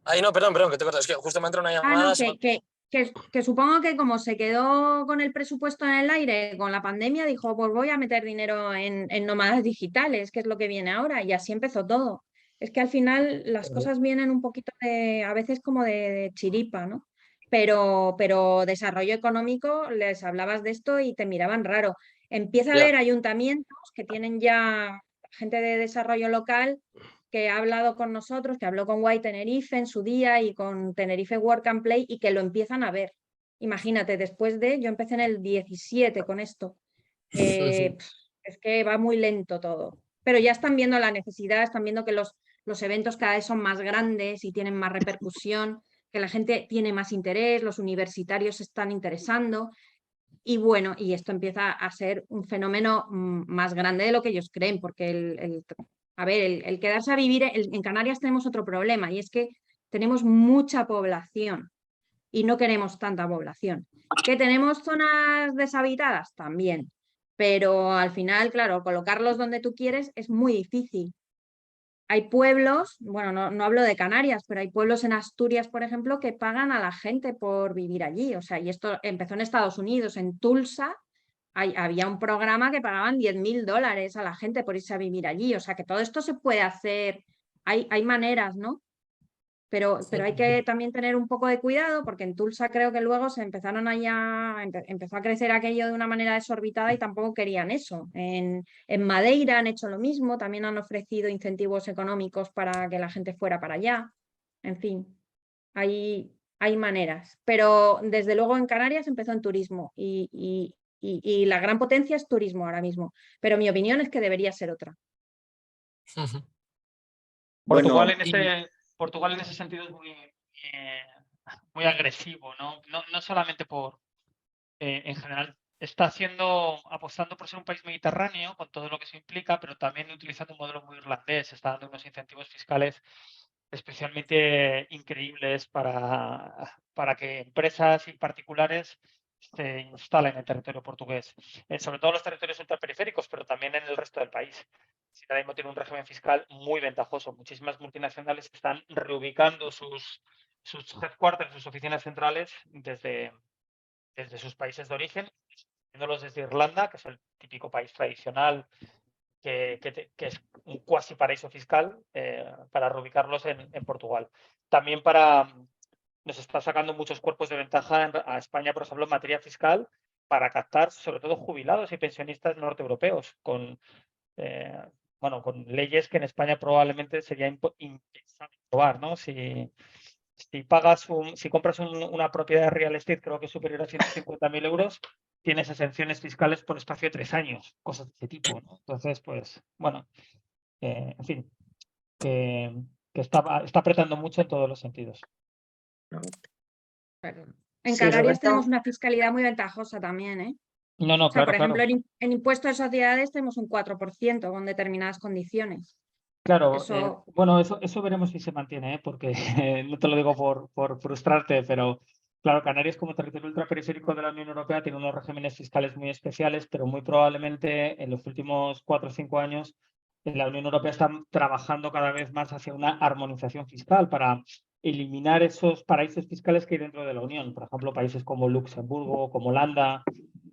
Ay, no, perdón, que te cortas. Es que justo me entra una llamada. Que supongo que como se quedó con el presupuesto en el aire con la pandemia, dijo, pues voy a meter dinero en nómadas digitales, que es lo que viene ahora, y así empezó todo. Es que al final las cosas vienen un poquito a veces como de chiripa, ¿no? Pero desarrollo económico, les hablabas de esto y te miraban raro. Empieza a haber ayuntamientos que tienen ya gente de desarrollo local que ha hablado con nosotros, que habló con White Tenerife en su día y con Tenerife Work and Play y que lo empiezan a ver. Imagínate, yo empecé en el 17 con esto. Es que va muy lento todo. Pero ya están viendo la necesidad, están viendo que los los eventos cada vez son más grandes y tienen más repercusión, que la gente tiene más interés, los universitarios se están interesando. Y bueno, y esto empieza a ser un fenómeno más grande de lo que ellos creen, porque el quedarse a vivir, en Canarias tenemos otro problema, y es que tenemos mucha población y no queremos tanta población. ¿Que tenemos zonas deshabitadas? También, pero al final, claro, colocarlos donde tú quieres es muy difícil. Hay pueblos, bueno, no hablo de Canarias, pero hay pueblos en Asturias, por ejemplo, que pagan a la gente por vivir allí. O sea, y esto empezó en Estados Unidos, en Tulsa, había un programa que pagaban $10.000 a la gente por irse a vivir allí. O sea, que todo esto se puede hacer, hay maneras, ¿no? Pero hay que también tener un poco de cuidado, porque en Tulsa creo que luego se empezaron empezó a crecer aquello de una manera desorbitada y tampoco querían eso. En Madeira han hecho lo mismo, también han ofrecido incentivos económicos para que la gente fuera para allá. En fin, hay maneras. Pero desde luego en Canarias empezó en turismo y la gran potencia es turismo ahora mismo. Pero mi opinión es que debería ser otra. Portugal, Bueno, Portugal en ese sentido es muy agresivo, ¿no? No solamente en general, está apostando por ser un país mediterráneo, con todo lo que eso implica, pero también utilizando un modelo muy irlandés, está dando unos incentivos fiscales especialmente increíbles para que empresas y particulares se instalen en el territorio portugués, sobre todo en los territorios ultraperiféricos, pero también en el resto del país. Ahora mismo tiene un régimen fiscal muy ventajoso. Muchísimas multinacionales están reubicando sus headquarters, sus oficinas centrales desde sus países de origen, haciéndolos desde Irlanda, que es el típico país tradicional que es un cuasi paraíso fiscal, para reubicarlos en Portugal. También nos está sacando muchos cuerpos de ventaja a España, por ejemplo, en materia fiscal, para captar sobre todo jubilados y pensionistas norteeuropeos, con leyes que en España probablemente sería impensable probar, ¿no? Si compras una propiedad de real estate, creo que es superior a 150.000 euros, tienes exenciones fiscales por espacio de 3 años, cosas de ese tipo, ¿no? Entonces, pues, bueno, en fin, que está apretando mucho en todos los sentidos. En Sí, Canarias Roberto. tenemos una fiscalidad muy ventajosa también, ¿eh? No, O sea, claro, por ejemplo, claro. en impuesto de sociedades tenemos un 4% con determinadas condiciones. Claro, Eso, bueno, eso veremos si se mantiene, ¿eh? Porque no te lo digo por frustrarte, pero claro, Canarias como territorio ultraperiférico de la Unión Europea tiene unos regímenes fiscales muy especiales, pero muy probablemente en los últimos 4 o 5 años la Unión Europea está trabajando cada vez más hacia una armonización fiscal para eliminar esos paraísos fiscales que hay dentro de la Unión. Por ejemplo, países como Luxemburgo, como Holanda,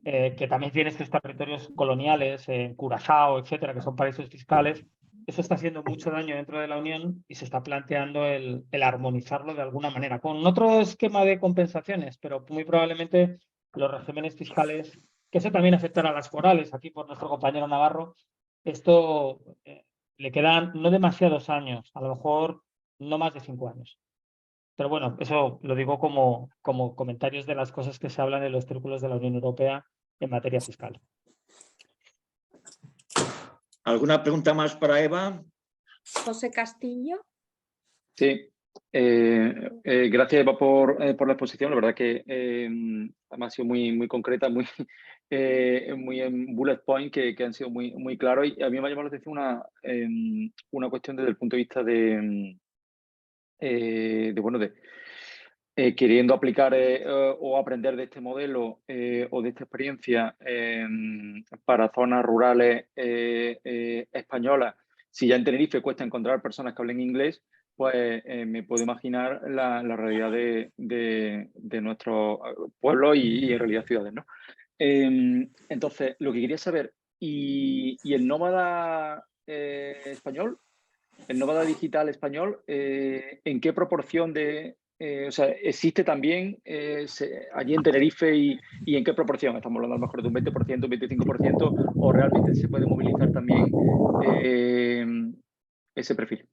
que también tienen estos territorios coloniales, Curazao, etcétera, que son paraísos fiscales. Eso está haciendo mucho daño dentro de la Unión y se está planteando el armonizarlo de alguna manera, con otro esquema de compensaciones, pero muy probablemente los regímenes fiscales, que eso también afectará a las forales, aquí por nuestro compañero Navarro, esto le quedan no demasiados años, a lo mejor no más de 5 años. Pero bueno, eso lo digo como comentarios de las cosas que se hablan en los círculos de la Unión Europea en materia fiscal. ¿Alguna pregunta más para Eva? José Castillo. Sí, gracias Eva por la exposición. La verdad que además ha sido muy concreta, muy en bullet point que han sido muy claros. Y a mí me ha llamado la atención una cuestión desde el punto de vista queriendo aplicar o aprender de este modelo o de esta experiencia para zonas rurales españolas. Si ya en Tenerife cuesta encontrar personas que hablen inglés, pues me puedo imaginar la realidad de nuestros pueblos y en realidad ciudades, ¿no? Entonces, lo que quería saber, ¿y el nómada español, el nómada digital español, en qué proporción existe también allí en Tenerife y en qué proporción? Estamos hablando a lo mejor de un 20%, un 25%, o realmente se puede movilizar también ese perfil.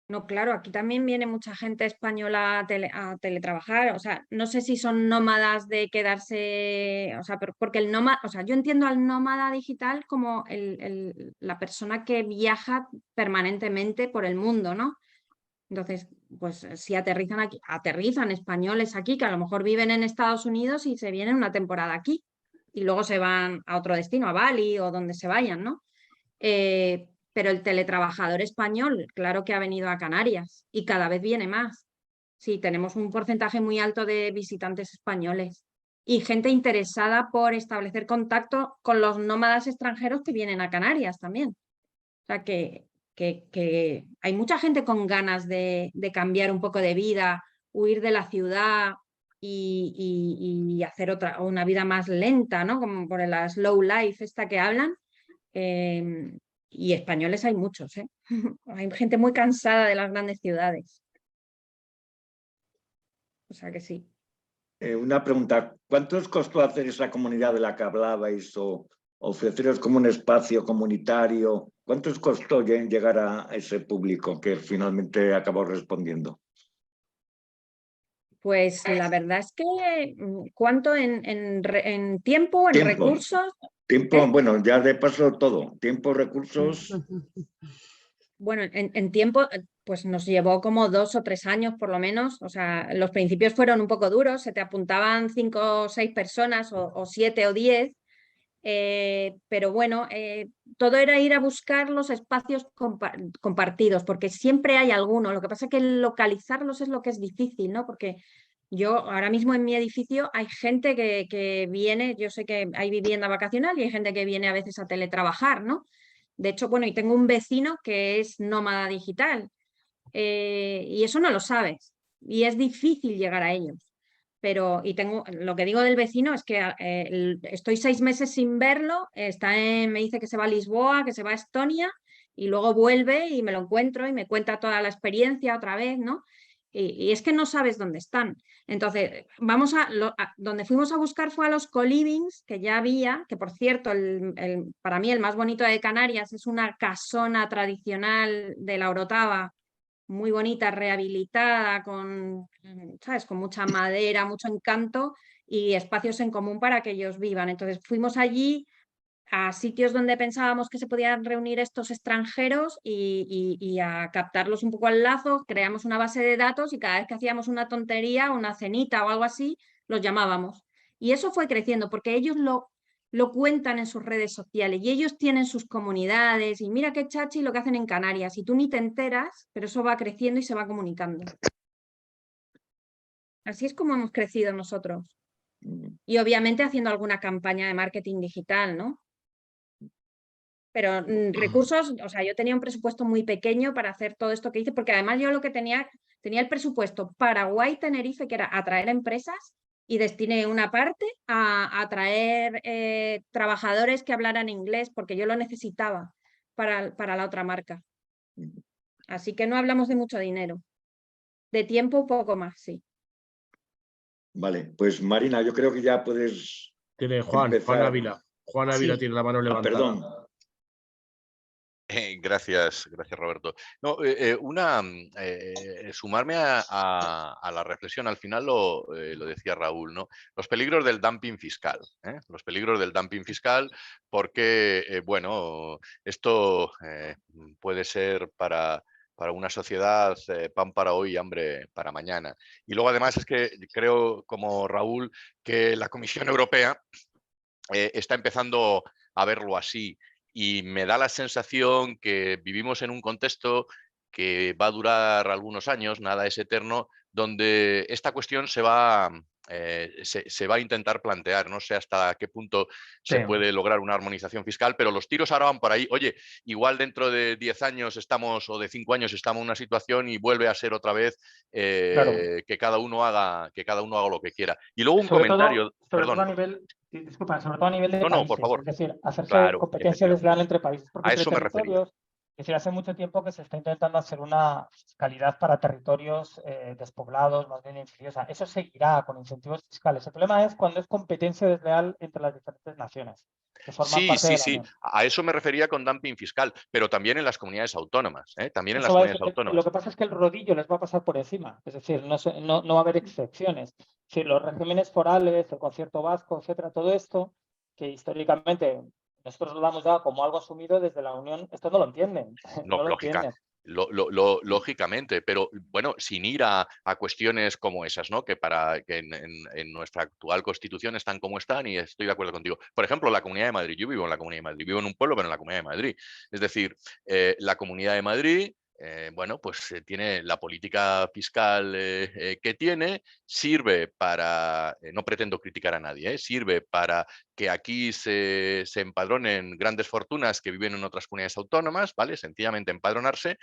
No, claro, aquí también viene mucha gente española a teletrabajar. O sea, no sé si son nómadas de quedarse, o sea, porque el nómada, o sea, yo entiendo al nómada digital como la persona que viaja permanentemente por el mundo, ¿no? Entonces, pues si aterrizan aquí, aterrizan españoles aquí que a lo mejor viven en Estados Unidos y se vienen una temporada aquí y luego se van a otro destino, a Bali o donde se vayan, ¿no? Pero el teletrabajador español, claro que ha venido a Canarias y cada vez viene más. Sí, tenemos un porcentaje muy alto de visitantes españoles y gente interesada por establecer contacto con los nómadas extranjeros que vienen a Canarias también. O sea que hay mucha gente con ganas de cambiar un poco de vida, huir de la ciudad y hacer una vida más lenta, ¿no? Como por la slow life esta que hablan. Y españoles hay muchos, ¿eh? Hay gente muy cansada de las grandes ciudades. O sea que sí. Una pregunta, ¿cuánto os costó hacer esa comunidad de la que hablabais o ofreceros como un espacio comunitario? ¿Cuánto os costó llegar a ese público que finalmente acabó respondiendo? Pues la verdad es que, ¿cuánto en tiempo, en recursos? Tiempo, bueno, ya de paso todo. Tiempo, recursos. Bueno, en tiempo, pues nos llevó como 2 o 3 años por lo menos. O sea, los principios fueron un poco duros, se te apuntaban 5 o 6 personas o 7 o 10. Pero bueno, todo era ir a buscar los espacios compartidos, porque siempre hay alguno. Lo que pasa es que localizarlos es lo que es difícil, ¿no? Porque yo ahora mismo en mi edificio hay gente que viene, yo sé que hay vivienda vacacional y hay gente que viene a veces a teletrabajar, ¿no? De hecho, bueno, y tengo un vecino que es nómada digital y eso no lo sabes y es difícil llegar a ellos. Pero, y tengo, lo que digo del vecino es que estoy 6 meses sin verlo, me dice que se va a Lisboa, que se va a Estonia y luego vuelve y me lo encuentro y me cuenta toda la experiencia otra vez, ¿no? Y es que no sabes dónde están. Entonces, donde fuimos a buscar fue a los colivings que ya había, que por cierto, para mí el más bonito de Canarias es una casona tradicional de la Orotava, muy bonita, rehabilitada, ¿sabes? Con mucha madera, mucho encanto y espacios en común para que ellos vivan. Entonces fuimos allí a sitios donde pensábamos que se podían reunir estos extranjeros y a captarlos un poco al lazo, creamos una base de datos y cada vez que hacíamos una tontería, una cenita o algo así, los llamábamos. Y eso fue creciendo porque ellos lo cuentan en sus redes sociales y ellos tienen sus comunidades y mira qué chachi lo que hacen en Canarias y tú ni te enteras, pero eso va creciendo y se va comunicando. Así es como hemos crecido nosotros. Y obviamente haciendo alguna campaña de marketing digital, ¿no? Pero recursos, o sea, yo tenía un presupuesto muy pequeño para hacer todo esto que hice, porque además yo lo que tenía el presupuesto Paraguay-Tenerife, que era atraer empresas, y destiné una parte a atraer trabajadores que hablaran inglés, porque yo lo necesitaba para la otra marca. Así que no hablamos de mucho dinero. De tiempo, un poco más, sí. Vale, pues Marina, yo creo que ya puedes. Tiene Juan Ávila. Juan Ávila Sí. tiene la mano levantada. Perdón. Gracias, Roberto. No, sumarme a la reflexión, al final lo decía Raúl, ¿no? Los peligros del dumping fiscal, ¿eh? Los peligros del dumping fiscal, porque, bueno, esto puede ser para una sociedad pan para hoy y hambre para mañana. Y luego, además, es que creo, como Raúl, que la Comisión Europea está empezando a verlo así. Y me da la sensación que vivimos en un contexto que va a durar algunos años, nada es eterno, donde esta cuestión se va a intentar plantear. No sé hasta qué punto se puede lograr una armonización fiscal, pero los tiros ahora van por ahí. Oye, igual dentro de 10 años estamos, o de 5 años estamos en una situación y vuelve a ser otra vez que cada uno haga lo que quiera. Y luego un comentario. Sobre todo a nivel, disculpa, sobre todo a nivel de países, por favor. es decir, hacerse Claro, competencia desleal entre países, porque a entre eso me refería. territorios, es decir, hace mucho tiempo que se está intentando hacer una fiscalidad para territorios despoblados, más bien inferiores. Eso seguirá con incentivos fiscales. El problema es cuando es competencia desleal entre las diferentes naciones. que forman Sí, parte sí, de la sí. Unión. A eso me refería con dumping fiscal, pero también en las comunidades autónomas, ¿eh? También en las Eso va a comunidades decir, lo autónomas. que pasa es que el rodillo les va a pasar por encima, es decir, no va a haber excepciones. Es decir, los regímenes forales, el concierto vasco, etcétera, todo esto, que históricamente nosotros lo damos ya como algo asumido desde la Unión, esto no lo entienden, No, no lo lógica, entienden. lógicamente, pero bueno, sin ir a cuestiones como esas, ¿no? Que en nuestra actual constitución están como están y estoy de acuerdo contigo. Por ejemplo, la Comunidad de Madrid. Yo vivo en la Comunidad de Madrid, vivo en un pueblo, pero en la Comunidad de Madrid. Es decir, la Comunidad de Madrid, bueno, pues tiene la política fiscal que tiene, sirve para, no pretendo criticar a nadie, sirve para que aquí se empadronen grandes fortunas que viven en otras comunidades autónomas, ¿vale? Sencillamente empadronarse.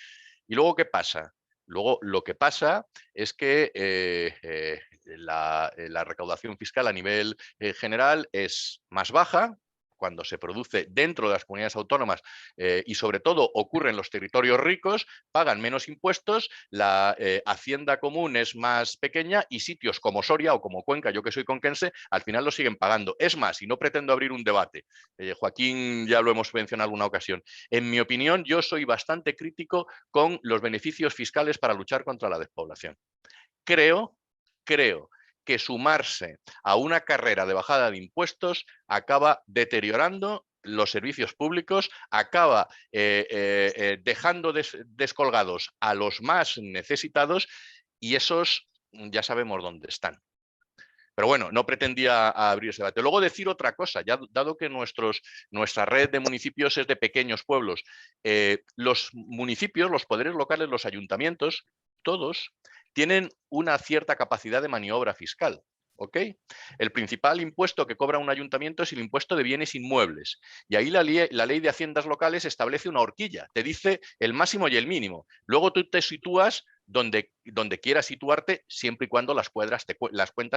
¿Y luego qué pasa? Luego lo que pasa es que la recaudación fiscal a nivel general es más baja cuando se produce dentro de las comunidades autónomas y sobre todo ocurre en los territorios ricos, pagan menos impuestos, la hacienda común es más pequeña y sitios como Soria o como Cuenca, yo que soy conquense, al final lo siguen pagando. Es más, y no pretendo abrir un debate, Joaquín ya lo hemos mencionado en alguna ocasión, en mi opinión yo soy bastante crítico con los beneficios fiscales para luchar contra la despoblación. Creo que sumarse a una carrera de bajada de impuestos acaba deteriorando los servicios públicos, acaba dejando descolgados a los más necesitados y esos ya sabemos dónde están. Pero bueno, no pretendía abrir ese debate. Luego decir otra cosa, ya dado que nuestra red de municipios es de pequeños pueblos, los municipios, los poderes locales, los ayuntamientos, todos tienen una cierta capacidad de maniobra fiscal. ¿Ok? El principal impuesto que cobra un ayuntamiento es el impuesto de bienes inmuebles. Y ahí la ley de haciendas locales establece una horquilla, te dice el máximo y el mínimo. Luego tú te sitúas donde quieras situarte, siempre y cuando las cuentas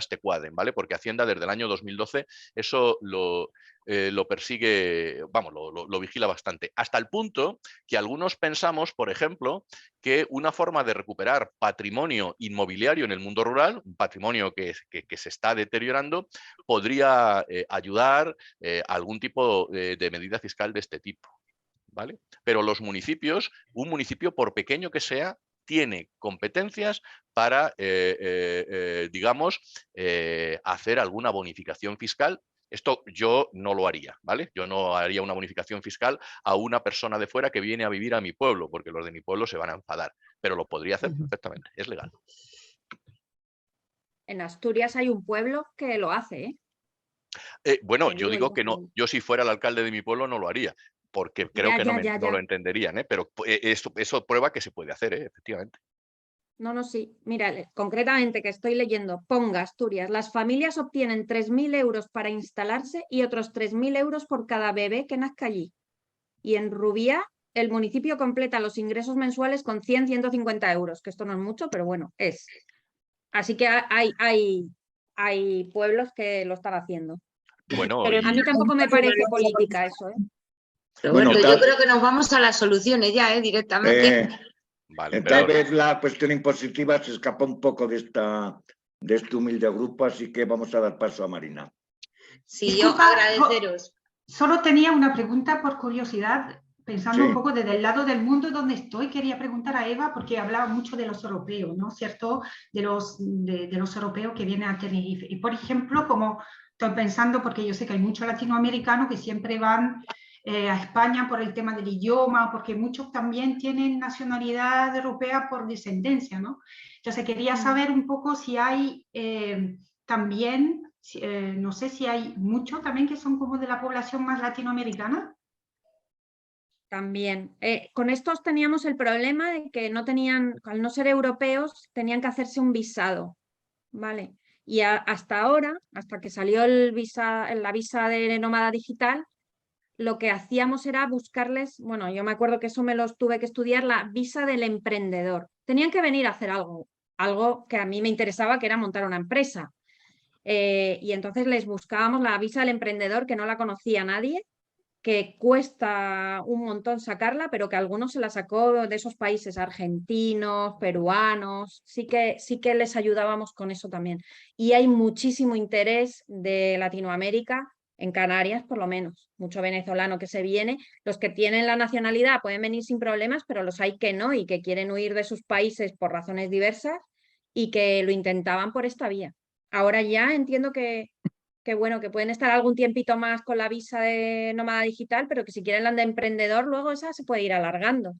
te cuadren, ¿vale? Porque Hacienda desde el año 2012 eso lo persigue, vamos, lo vigila bastante. Hasta el punto que algunos pensamos, por ejemplo, que una forma de recuperar patrimonio inmobiliario en el mundo rural, un patrimonio que se está deteriorando, podría ayudar a algún tipo de medida fiscal de este tipo, ¿vale? Pero los municipios, un municipio, por pequeño que sea, tiene competencias para, digamos, hacer alguna bonificación fiscal. Esto yo no lo haría, ¿vale? Yo no haría una bonificación fiscal a una persona de fuera que viene a vivir a mi pueblo, porque los de mi pueblo se van a enfadar, pero lo podría hacer perfectamente, es legal. En Asturias hay un pueblo que lo hace, Bueno, Te yo digo que no, yo si fuera el alcalde de mi pueblo no lo haría, porque creo que no lo entenderían, pero eso prueba que se puede hacer, efectivamente. No, sí. Mira, concretamente que estoy leyendo, ponga Asturias, las familias obtienen 3.000 euros para instalarse y otros 3.000 euros por cada bebé que nazca allí. Y en Rubiá, el municipio completa los ingresos mensuales con 100, 150 euros, que esto no es mucho, pero bueno, es. Así que hay pueblos que lo están haciendo. Bueno, pero a mí tampoco me parece política eso, ¿eh? Pero bueno, yo creo que nos vamos a las soluciones ya, directamente. Vale, tal vez la cuestión impositiva se escapa un poco de este humilde grupo, así que vamos a dar paso a Marina. Sí, disculpa, yo agradeceros. Solo tenía una pregunta por curiosidad, pensando un poco desde el lado del mundo donde estoy. Quería preguntar a Eva, porque hablaba mucho de los europeos, ¿no? ¿Cierto? De los europeos que vienen a Tenerife. Y, por ejemplo, como estoy pensando, porque yo sé que hay muchos latinoamericanos que siempre van a España por el tema del idioma, porque muchos también tienen nacionalidad europea por descendencia, ¿no? Entonces quería saber un poco si hay también, no sé si hay muchos también que son como de la población más latinoamericana. También. Con estos teníamos el problema de que no tenían, al no ser europeos, tenían que hacerse un visado, ¿vale? Y hasta ahora, hasta que salió la visa de nómada digital, lo que hacíamos era buscarles, bueno, yo me acuerdo que eso me los tuve que estudiar, la visa del emprendedor. Tenían que venir a hacer algo que a mí me interesaba, que era montar una empresa. Y entonces les buscábamos la visa del emprendedor, que no la conocía nadie, que cuesta un montón sacarla, pero que algunos se la sacó de esos países, argentinos, peruanos, sí que les ayudábamos con eso también. Y hay muchísimo interés de Latinoamérica En Canarias, por lo menos, mucho venezolano que se viene. Los que tienen la nacionalidad pueden venir sin problemas, pero los hay que no y que quieren huir de sus países por razones diversas y que lo intentaban por esta vía. Ahora ya entiendo que bueno, que pueden estar algún tiempito más con la visa de nómada digital, pero que si quieren la de emprendedor, luego esa se puede ir alargando.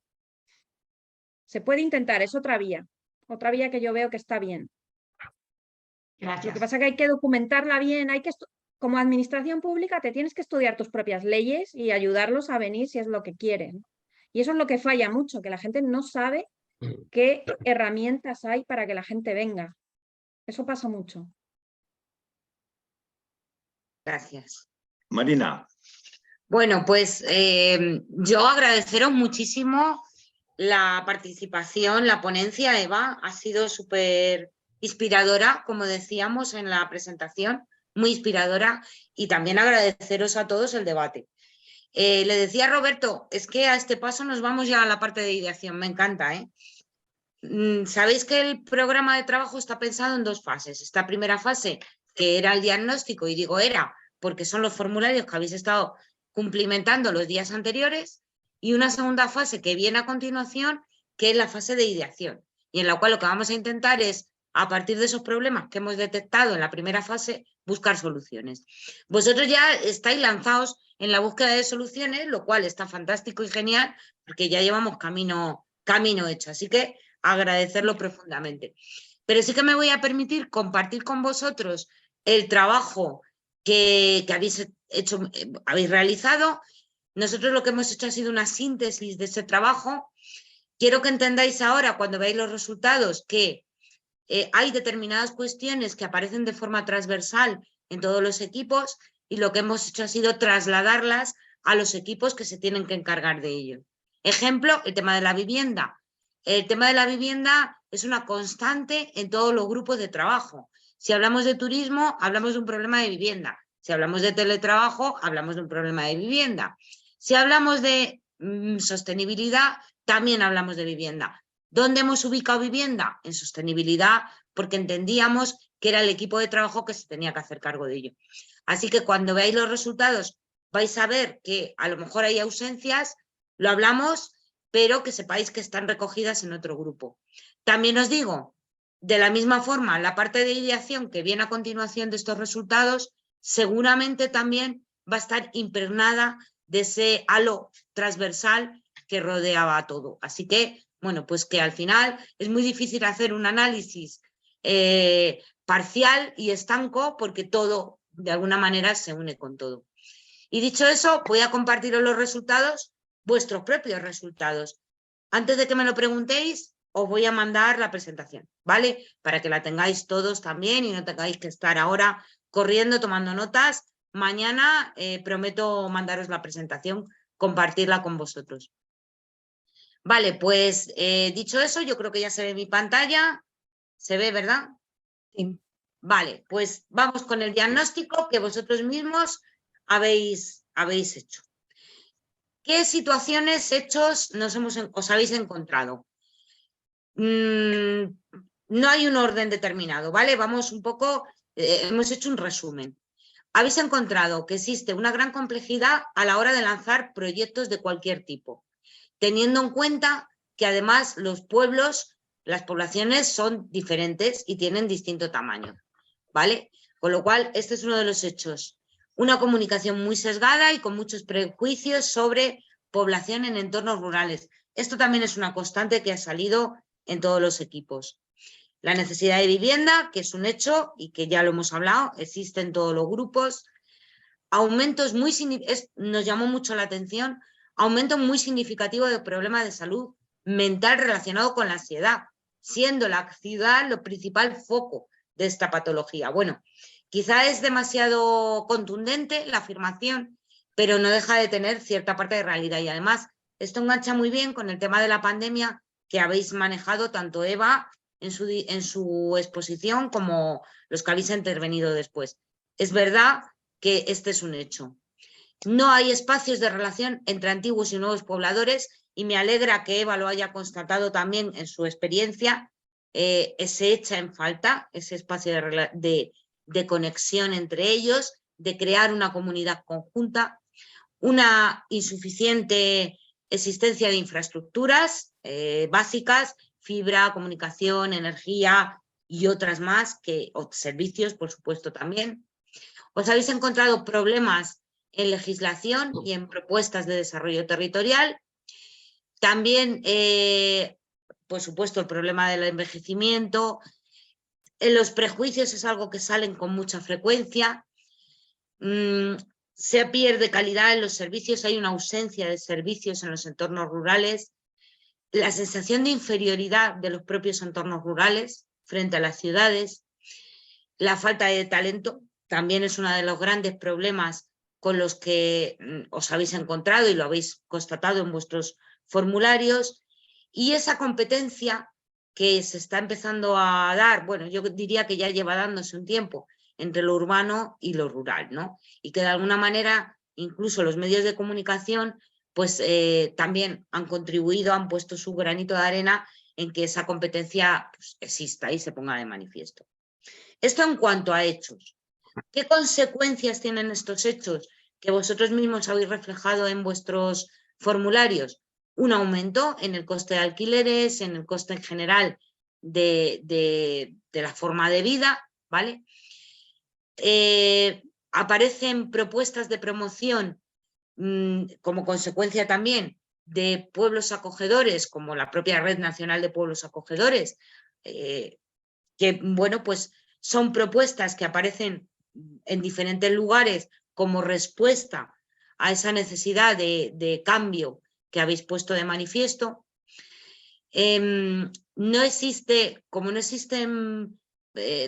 Se puede intentar, es otra vía que yo veo que está bien. Gracias. Lo que pasa es que hay que documentarla bien, como administración pública te tienes que estudiar tus propias leyes y ayudarlos a venir si es lo que quieren. Y eso es lo que falla mucho, que la gente no sabe qué herramientas hay para que la gente venga. Eso pasa mucho. Gracias. Marina. Bueno, pues yo agradeceros muchísimo la participación, la ponencia, Eva. Ha sido súper inspiradora, como decíamos en la presentación, muy inspiradora, y también agradeceros a todos el debate. Le decía a Roberto, es que a este paso nos vamos ya a la parte de ideación, me encanta, ¿eh? Sabéis que el programa de trabajo está pensado en 2 fases. Esta primera fase, que era el diagnóstico, y digo era porque son los formularios que habéis estado cumplimentando los días anteriores, y una segunda fase que viene a continuación, que es la fase de ideación, y en la cual lo que vamos a intentar es, a partir de esos problemas que hemos detectado en la primera fase, buscar soluciones. Vosotros ya estáis lanzados en la búsqueda de soluciones, lo cual está fantástico y genial, porque ya llevamos camino hecho, así que agradecerlo profundamente. Pero sí que me voy a permitir compartir con vosotros el trabajo que habéis realizado. Nosotros lo que hemos hecho ha sido una síntesis de ese trabajo. Quiero que entendáis ahora, cuando veáis los resultados, que hay determinadas cuestiones que aparecen de forma transversal en todos los equipos, y lo que hemos hecho ha sido trasladarlas a los equipos que se tienen que encargar de ello. Ejemplo, el tema de la vivienda. El tema de la vivienda es una constante en todos los grupos de trabajo. Si hablamos de turismo, hablamos de un problema de vivienda. Si hablamos de teletrabajo, hablamos de un problema de vivienda. Si hablamos de sostenibilidad, también hablamos de vivienda. ¿Dónde hemos ubicado vivienda? En sostenibilidad, porque entendíamos que era el equipo de trabajo que se tenía que hacer cargo de ello. Así que cuando veáis los resultados vais a ver que a lo mejor hay ausencias, lo hablamos, pero que sepáis que están recogidas en otro grupo. También os digo, de la misma forma, la parte de ideación que viene a continuación de estos resultados seguramente también va a estar impregnada de ese halo transversal que rodeaba a todo. Así que, bueno, pues que al final es muy difícil hacer un análisis parcial y estanco, porque todo de alguna manera se une con todo. Y dicho eso, voy a compartiros los resultados, vuestros propios resultados. Antes de que me lo preguntéis, os voy a mandar la presentación, ¿vale? Para que la tengáis todos también y no tengáis que estar ahora corriendo, tomando notas. Mañana prometo mandaros la presentación, compartirla con vosotros. Vale, pues dicho eso, yo creo que ya se ve mi pantalla. ¿Se ve, verdad? Sí. Vale, pues vamos con el diagnóstico que vosotros mismos habéis hecho. ¿Qué situaciones, hechos os habéis encontrado? No hay un orden determinado, ¿vale? Vamos un poco, hemos hecho un resumen. Habéis encontrado que existe una gran complejidad a la hora de lanzar proyectos de cualquier tipo, teniendo en cuenta que además los pueblos, las poblaciones son diferentes y tienen distinto tamaño, ¿vale? Con lo cual, este es uno de los hechos. Una comunicación muy sesgada y con muchos prejuicios sobre población en entornos rurales. Esto también es una constante que ha salido en todos los equipos. La necesidad de vivienda, que es un hecho y que ya lo hemos hablado, existe en todos los grupos. Aumentos nos llamó mucho la atención, aumento muy significativo de problemas de salud mental relacionado con la ansiedad, siendo la ciudad lo principal foco de esta patología. Bueno, quizá es demasiado contundente la afirmación, pero no deja de tener cierta parte de realidad. Y además, esto engancha muy bien con el tema de la pandemia que habéis manejado tanto Eva en su exposición como los que habéis intervenido después. Es verdad que este es un hecho. No hay espacios de relación entre antiguos y nuevos pobladores, y me alegra que Eva lo haya constatado también en su experiencia. Se echa en falta ese espacio de conexión entre ellos, de crear una comunidad conjunta, una insuficiente existencia de infraestructuras básicas, fibra, comunicación, energía y otras más, servicios, por supuesto, también. Os habéis encontrado problemas en legislación y en propuestas de desarrollo territorial. También, por supuesto, el problema del envejecimiento. Los prejuicios es algo que salen con mucha frecuencia. Se pierde calidad en los servicios, hay una ausencia de servicios en los entornos rurales. La sensación de inferioridad de los propios entornos rurales frente a las ciudades. La falta de talento también es uno de los grandes problemas con los que os habéis encontrado y lo habéis constatado en vuestros formularios. Y esa competencia que se está empezando a dar, bueno, yo diría que ya lleva dándose un tiempo entre lo urbano y lo rural, ¿no? Y que de alguna manera incluso los medios de comunicación pues también han contribuido, han puesto su granito de arena en que esa competencia pues, exista y se ponga de manifiesto. Esto en cuanto a hechos. ¿Qué consecuencias tienen estos hechos que vosotros mismos habéis reflejado en vuestros formularios? Un aumento en el coste de alquileres, en el coste en general de la forma de vida, ¿vale? Aparecen propuestas de promoción como consecuencia también de pueblos acogedores, como la propia Red Nacional de Pueblos Acogedores, que, bueno, pues son propuestas que aparecen en diferentes lugares como respuesta a esa necesidad de cambio que habéis puesto de manifiesto. No existe, como no existen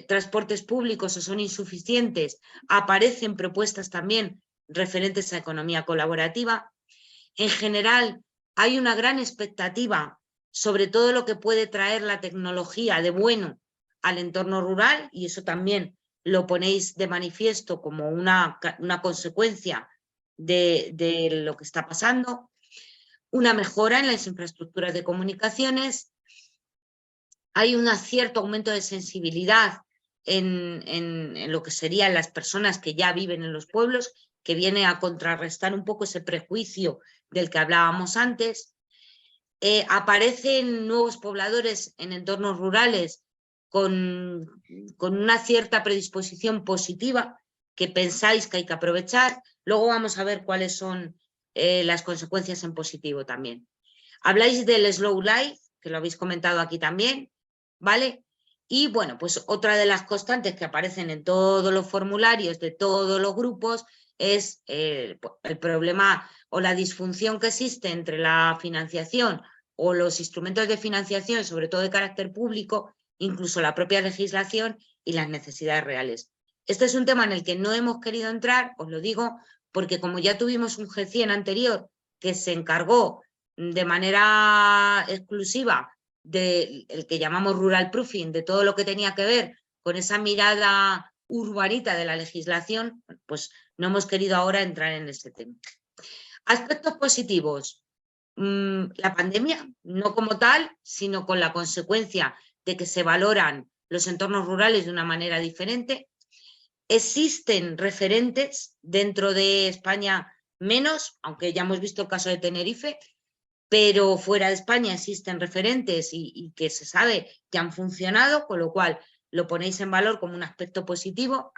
transportes públicos o son insuficientes, aparecen propuestas también referentes a economía colaborativa. En general, hay una gran expectativa sobre todo lo que puede traer la tecnología de bueno al entorno rural, y eso también lo ponéis de manifiesto como una consecuencia de lo que está pasando. Una mejora en las infraestructuras de comunicaciones. Hay un cierto aumento de sensibilidad en lo que serían las personas que ya viven en los pueblos, que viene a contrarrestar un poco ese prejuicio del que hablábamos antes. Aparecen nuevos pobladores en entornos rurales con una cierta predisposición positiva que pensáis que hay que aprovechar. Luego vamos a ver cuáles son las consecuencias en positivo también. Habláis del slow life, que lo habéis comentado aquí también, ¿vale? Y bueno, pues otra de las constantes que aparecen en todos los formularios de todos los grupos es el problema o la disfunción que existe entre la financiación o los instrumentos de financiación, sobre todo de carácter público, incluso la propia legislación y las necesidades reales. Este es un tema en el que no hemos querido entrar, os lo digo, porque como ya tuvimos un G100 anterior que se encargó de manera exclusiva del que llamamos rural proofing, de todo lo que tenía que ver con esa mirada urbanita de la legislación, pues no hemos querido ahora entrar en este tema. Aspectos positivos. La pandemia, no como tal, sino con la consecuencia de que se valoran los entornos rurales de una manera diferente. Existen referentes dentro de España menos, aunque ya hemos visto el caso de Tenerife, pero fuera de España existen referentes y que se sabe que han funcionado, con lo cual lo ponéis en valor como un aspecto positivo.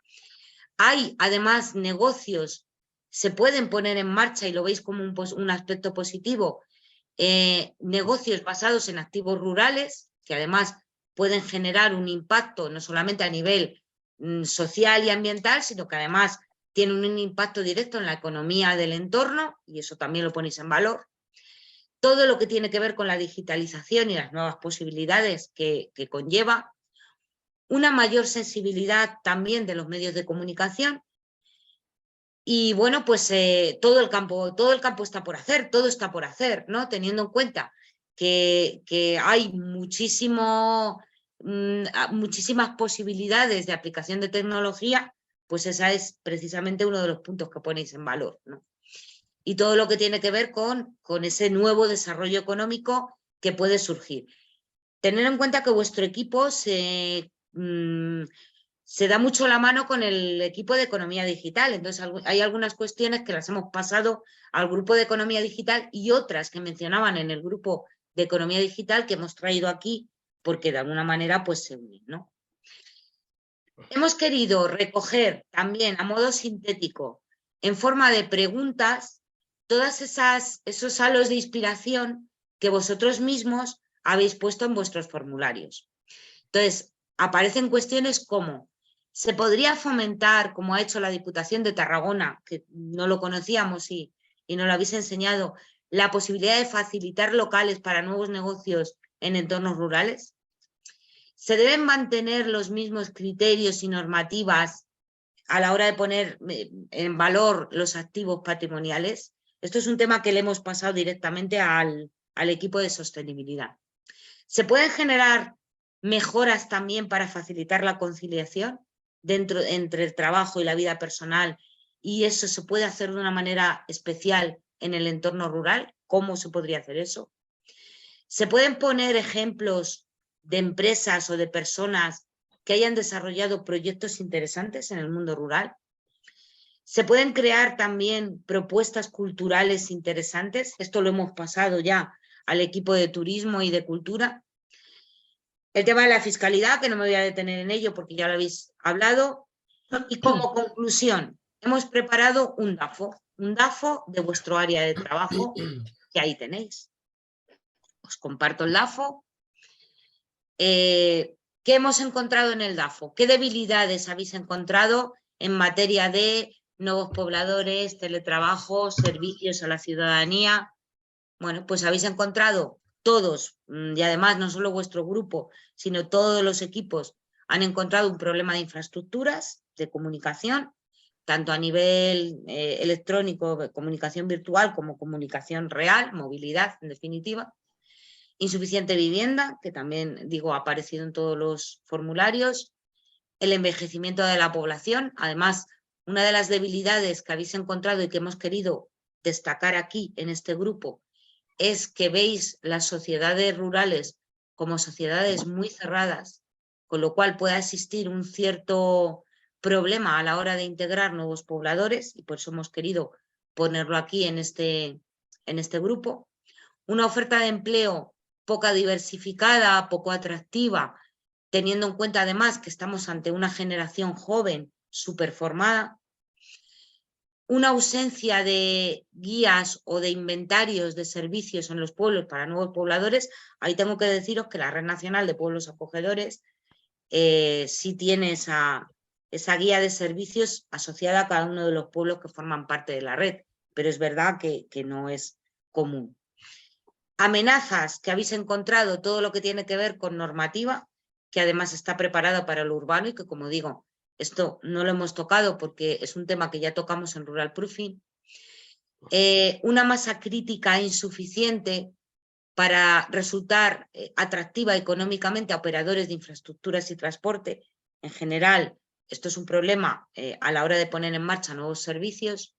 Hay además negocios, se pueden poner en marcha y lo veis como un aspecto positivo, negocios basados en activos rurales, que además pueden generar un impacto no solamente a nivel social y ambiental, sino que además tienen un impacto directo en la economía del entorno, y eso también lo ponéis en valor. Todo lo que tiene que ver con la digitalización y las nuevas posibilidades que conlleva. Una mayor sensibilidad también de los medios de comunicación. Y bueno, pues todo el campo está por hacer, todo está por hacer, ¿no? Teniendo en cuenta que hay muchísimas posibilidades de aplicación de tecnología, pues ese es precisamente uno de los puntos que ponéis en valor, ¿no? Y todo lo que tiene que ver con ese nuevo desarrollo económico que puede surgir. Tener en cuenta que vuestro equipo se se da mucho la mano con el equipo de economía digital. Entonces hay algunas cuestiones que las hemos pasado al grupo de economía digital y otras que mencionaban en el grupo de economía digital que hemos traído aquí porque de alguna manera pues se unen, ¿no? Hemos querido recoger también a modo sintético, en forma de preguntas, todas esos halos de inspiración que vosotros mismos habéis puesto en vuestros formularios. Entonces, aparecen cuestiones como, ¿se podría fomentar, como ha hecho la Diputación de Tarragona, que no lo conocíamos y no lo habéis enseñado, la posibilidad de facilitar locales para nuevos negocios en entornos rurales? ¿Se deben mantener los mismos criterios y normativas a la hora de poner en valor los activos patrimoniales? Esto es un tema que le hemos pasado directamente al equipo de sostenibilidad. ¿Se pueden generar mejoras también para facilitar la conciliación entre el trabajo y la vida personal? Y eso se puede hacer de una manera especial en el entorno rural. ¿Cómo se podría hacer eso? ¿Se pueden poner ejemplos de empresas o de personas que hayan desarrollado proyectos interesantes en el mundo rural? ¿Se pueden crear también propuestas culturales interesantes? Esto lo hemos pasado ya al equipo de turismo y de cultura. El tema de la fiscalidad, que no me voy a detener en ello porque ya lo habéis hablado. Y como conclusión, hemos preparado un DAFO de vuestro área de trabajo, que ahí tenéis. Os comparto el DAFO. ¿Qué hemos encontrado en el DAFO? ¿Qué debilidades habéis encontrado en materia de nuevos pobladores, teletrabajo, servicios a la ciudadanía? Bueno, pues habéis encontrado todos, y además no solo vuestro grupo, sino todos los equipos han encontrado un problema de infraestructuras, de comunicación, tanto a nivel electrónico, comunicación virtual, como comunicación real, movilidad en definitiva. Insuficiente vivienda, que también digo ha aparecido en todos los formularios. El envejecimiento de la población. Además, una de las debilidades que habéis encontrado y que hemos querido destacar aquí en este grupo es que veis las sociedades rurales como sociedades muy cerradas, con lo cual puede existir un cierto problema a la hora de integrar nuevos pobladores y por eso hemos querido ponerlo aquí en este grupo. Una oferta de empleo poca diversificada, poco atractiva, teniendo en cuenta además que estamos ante una generación joven súper formada. Una ausencia de guías o de inventarios de servicios en los pueblos para nuevos pobladores. Ahí tengo que deciros que la Red Nacional de Pueblos Acogedores sí tiene esa guía de servicios asociada a cada uno de los pueblos que forman parte de la red, pero es verdad que no es común. Amenazas que habéis encontrado, todo lo que tiene que ver con normativa, que además está preparada para lo urbano y que, como digo, esto no lo hemos tocado porque es un tema que ya tocamos en Rural Proofing. Una masa crítica insuficiente para resultar atractiva económicamente a operadores de infraestructuras y transporte. En general, esto es un problema a la hora de poner en marcha nuevos servicios.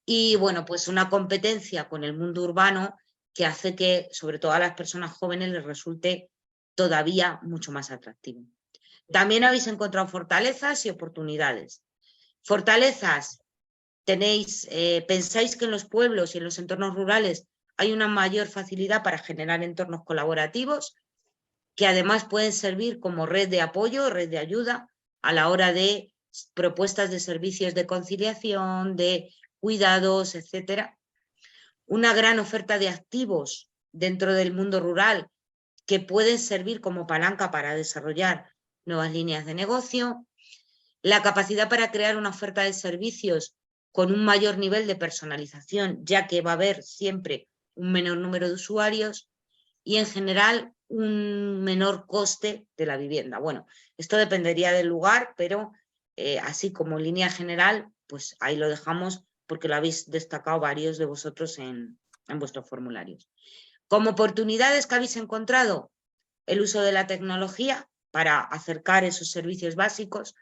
Y bueno, pues una competencia con el mundo urbano que hace que, sobre todo a las personas jóvenes, les resulte todavía mucho más atractivo. También habéis encontrado fortalezas y oportunidades. Fortalezas, pensáis que en los pueblos y en los entornos rurales hay una mayor facilidad para generar entornos colaborativos que además pueden servir como red de apoyo, red de ayuda a la hora de propuestas de servicios de conciliación, de cuidados, etcétera. Una gran oferta de activos dentro del mundo rural que pueden servir como palanca para desarrollar nuevas líneas de negocio. La capacidad para crear una oferta de servicios con un mayor nivel de personalización, ya que va a haber siempre un menor número de usuarios y en general un menor coste de la vivienda. Bueno, esto dependería del lugar, pero así como línea general, pues ahí lo dejamos porque lo habéis destacado varios de vosotros en vuestros formularios. Como oportunidades que habéis encontrado, el uso de la tecnología para acercar esos servicios básicos,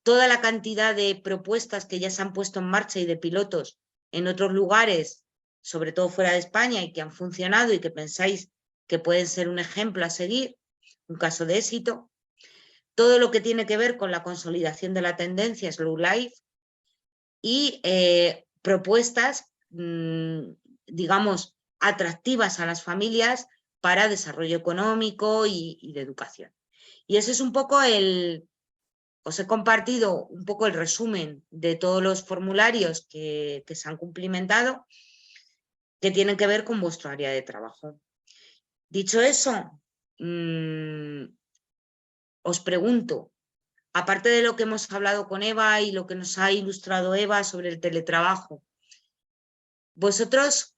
toda la cantidad de propuestas que ya se han puesto en marcha y de pilotos en otros lugares, sobre todo fuera de España, y que han funcionado y que pensáis que pueden ser un ejemplo a seguir, un caso de éxito. todo lo que tiene que ver con la consolidación de la tendencia Slow Life y propuestas, digamos, atractivas a las familias para desarrollo económico y de educación. Y ese es un poco os he compartido un poco el resumen de todos los formularios que se han cumplimentado, que tienen que ver con vuestro área de trabajo. Dicho eso, os pregunto, aparte de lo que hemos hablado con Eva y lo que nos ha ilustrado Eva sobre el teletrabajo, ¿vosotros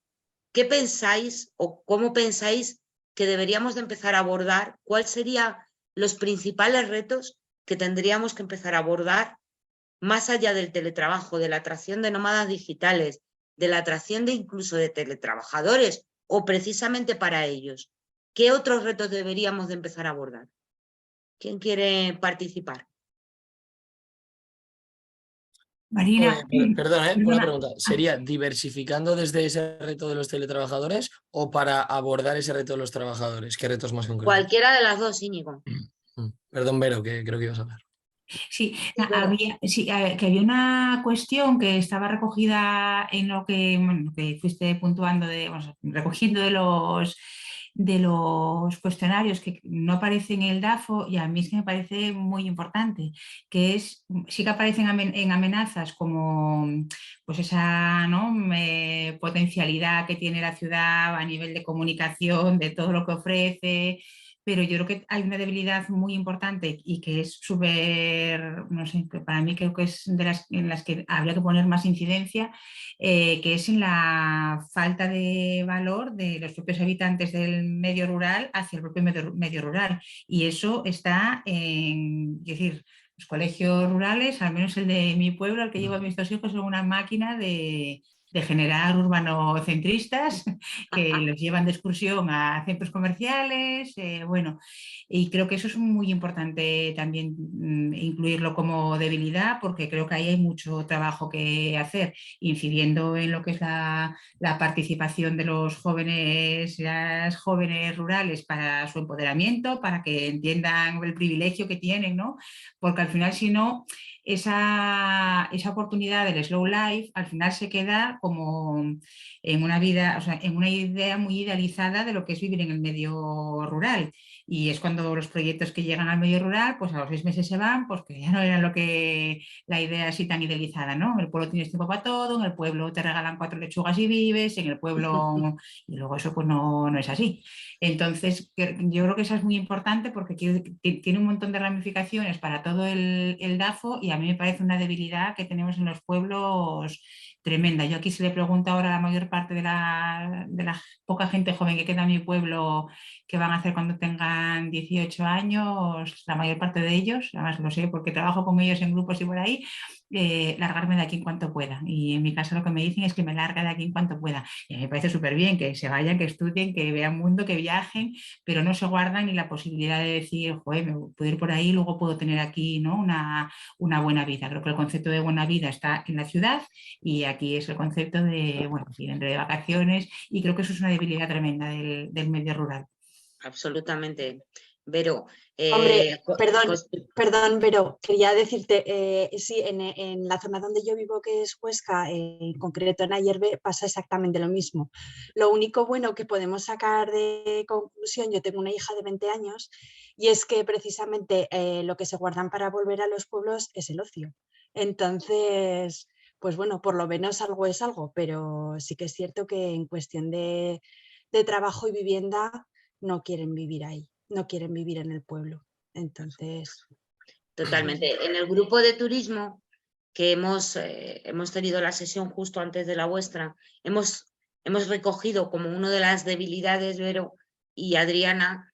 qué pensáis o cómo pensáis que deberíamos de empezar a abordar? ¿Cuáles serían los principales retos que tendríamos que empezar a abordar más allá del teletrabajo, de la atracción de nómadas digitales, de la atracción de incluso de teletrabajadores o precisamente para ellos? ¿Qué otros retos deberíamos de empezar a abordar? ¿Quién quiere participar? Marina, Perdona, una perdona. pregunta. ¿Sería diversificando desde ese reto de los teletrabajadores o para abordar ese reto de los trabajadores? ¿Qué retos más concretos? Cualquiera de las dos, Íñigo. Perdón, Vero, que creo que ibas a hablar. Sí, Vero. que había una cuestión que estaba recogida en lo que, bueno, que fuiste puntuando, recogiendo de los cuestionarios que no aparecen en el DAFO, y a mí es que me parece muy importante, que es, sí que aparecen en amenazas como pues esa, ¿no?, potencialidad que tiene la ciudad a nivel de comunicación, de todo lo que ofrece, pero yo creo que hay una debilidad muy importante y que es súper, no sé, que para mí creo que es de las en las que habría que poner más incidencia, que es en la falta de valor de los propios habitantes del medio rural hacia el propio medio rural. Y eso está en, es decir, los colegios rurales, al menos el de mi pueblo, al que llevo a mis 2 hijos, son una máquina de generar urbanocentristas que los llevan de excursión a centros comerciales, bueno, y creo que eso es muy importante también incluirlo como debilidad, porque creo que ahí hay mucho trabajo que hacer, incidiendo en lo que es la participación de los jóvenes, las jóvenes rurales para su empoderamiento, para que entiendan el privilegio que tienen, ¿no? Porque al final, si no, esa oportunidad del slow life al final se queda como en una vida, o sea, en una idea muy idealizada de lo que es vivir en el medio rural. Y es cuando los proyectos que llegan al medio rural, pues a los 6 meses se van, pues que ya no era lo que la idea así tan idealizada, ¿no? En el pueblo tienes tiempo para todo, en el pueblo te regalan 4 lechugas y vives, en el pueblo, y luego eso pues no es así. Entonces, yo creo que eso es muy importante porque tiene un montón de ramificaciones para todo el DAFO, y a mí me parece una debilidad que tenemos en los pueblos tremenda. Yo aquí se le pregunto ahora a la mayor parte de la poca gente joven que queda en mi pueblo qué van a hacer cuando tengan 18 años, la mayor parte de ellos, además lo sé porque trabajo con ellos en grupos y por ahí, largarme de aquí en cuanto pueda. Y en mi caso lo que me dicen es que me largue de aquí en cuanto pueda. Y a mí me parece súper bien que se vayan, que estudien, que vean mundo, que viajen, pero no se guardan ni la posibilidad de decir, joder, me puedo ir por ahí y luego puedo tener aquí, ¿no?, una buena vida. Creo que el concepto de buena vida está en la ciudad y aquí es el concepto de, bueno, ir de vacaciones, y creo que eso es una debilidad tremenda del medio rural. Absolutamente. Vero. Hombre, perdón, Vero, quería decirte, sí, en la zona donde yo vivo, que es Huesca, en concreto en Ayerbe, pasa exactamente lo mismo. Lo único bueno que podemos sacar de conclusión, yo tengo una hija de 20 años, y es que precisamente lo que se guardan para volver a los pueblos es el ocio. Entonces, pues bueno, por lo menos algo es algo, pero sí que es cierto que en cuestión de trabajo y vivienda no quieren vivir ahí, no quieren vivir en el pueblo. Entonces... Totalmente. En el grupo de turismo que hemos tenido la sesión justo antes de la vuestra, hemos recogido como una de las debilidades, Vero y Adriana,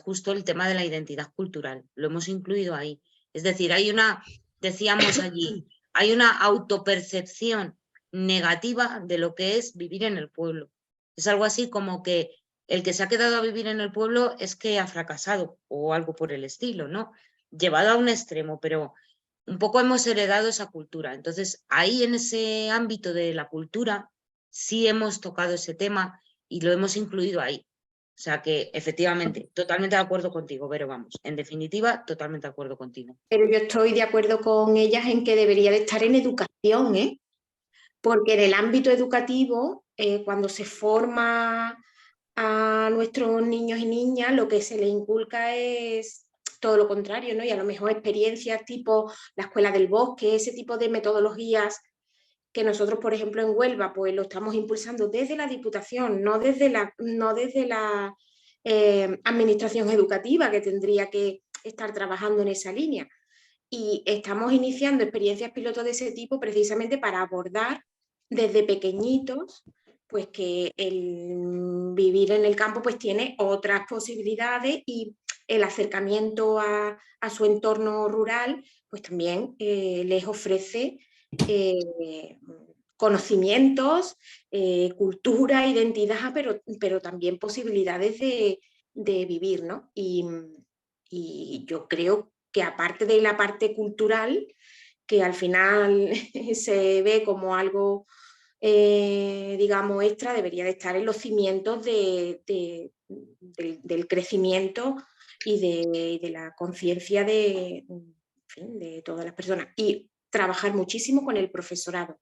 justo el tema de la identidad cultural. Lo hemos incluido ahí. Es decir, decíamos allí, hay una autopercepción negativa de lo que es vivir en el pueblo. Es algo así como que el que se ha quedado a vivir en el pueblo es que ha fracasado o algo por el estilo, ¿no? Llevado a un extremo, pero un poco hemos heredado esa cultura. Entonces, ahí en ese ámbito de la cultura sí hemos tocado ese tema y lo hemos incluido ahí. O sea que, efectivamente, totalmente de acuerdo contigo, pero vamos, en definitiva, totalmente de acuerdo contigo. Pero yo estoy de acuerdo con ellas en que debería de estar en educación, ¿eh? Porque en el ámbito educativo, cuando se forma a nuestros niños y niñas, lo que se les inculca es todo lo contrario, ¿no? Y a lo mejor experiencias tipo la Escuela del Bosque, ese tipo de metodologías que nosotros, por ejemplo, en Huelva, pues lo estamos impulsando desde la Diputación, no desde la administración educativa, que tendría que estar trabajando en esa línea. Y estamos iniciando experiencias pilotos de ese tipo precisamente para abordar desde pequeñitos, pues que el vivir en el campo pues tiene otras posibilidades y el acercamiento a su entorno rural pues también les ofrece conocimientos, cultura, identidad, pero también posibilidades de vivir, ¿no? Y yo creo que aparte de la parte cultural, que al final se ve como algo, digamos, extra, debería de estar en los cimientos del crecimiento y de la conciencia de todas las personas. Y trabajar muchísimo con el profesorado.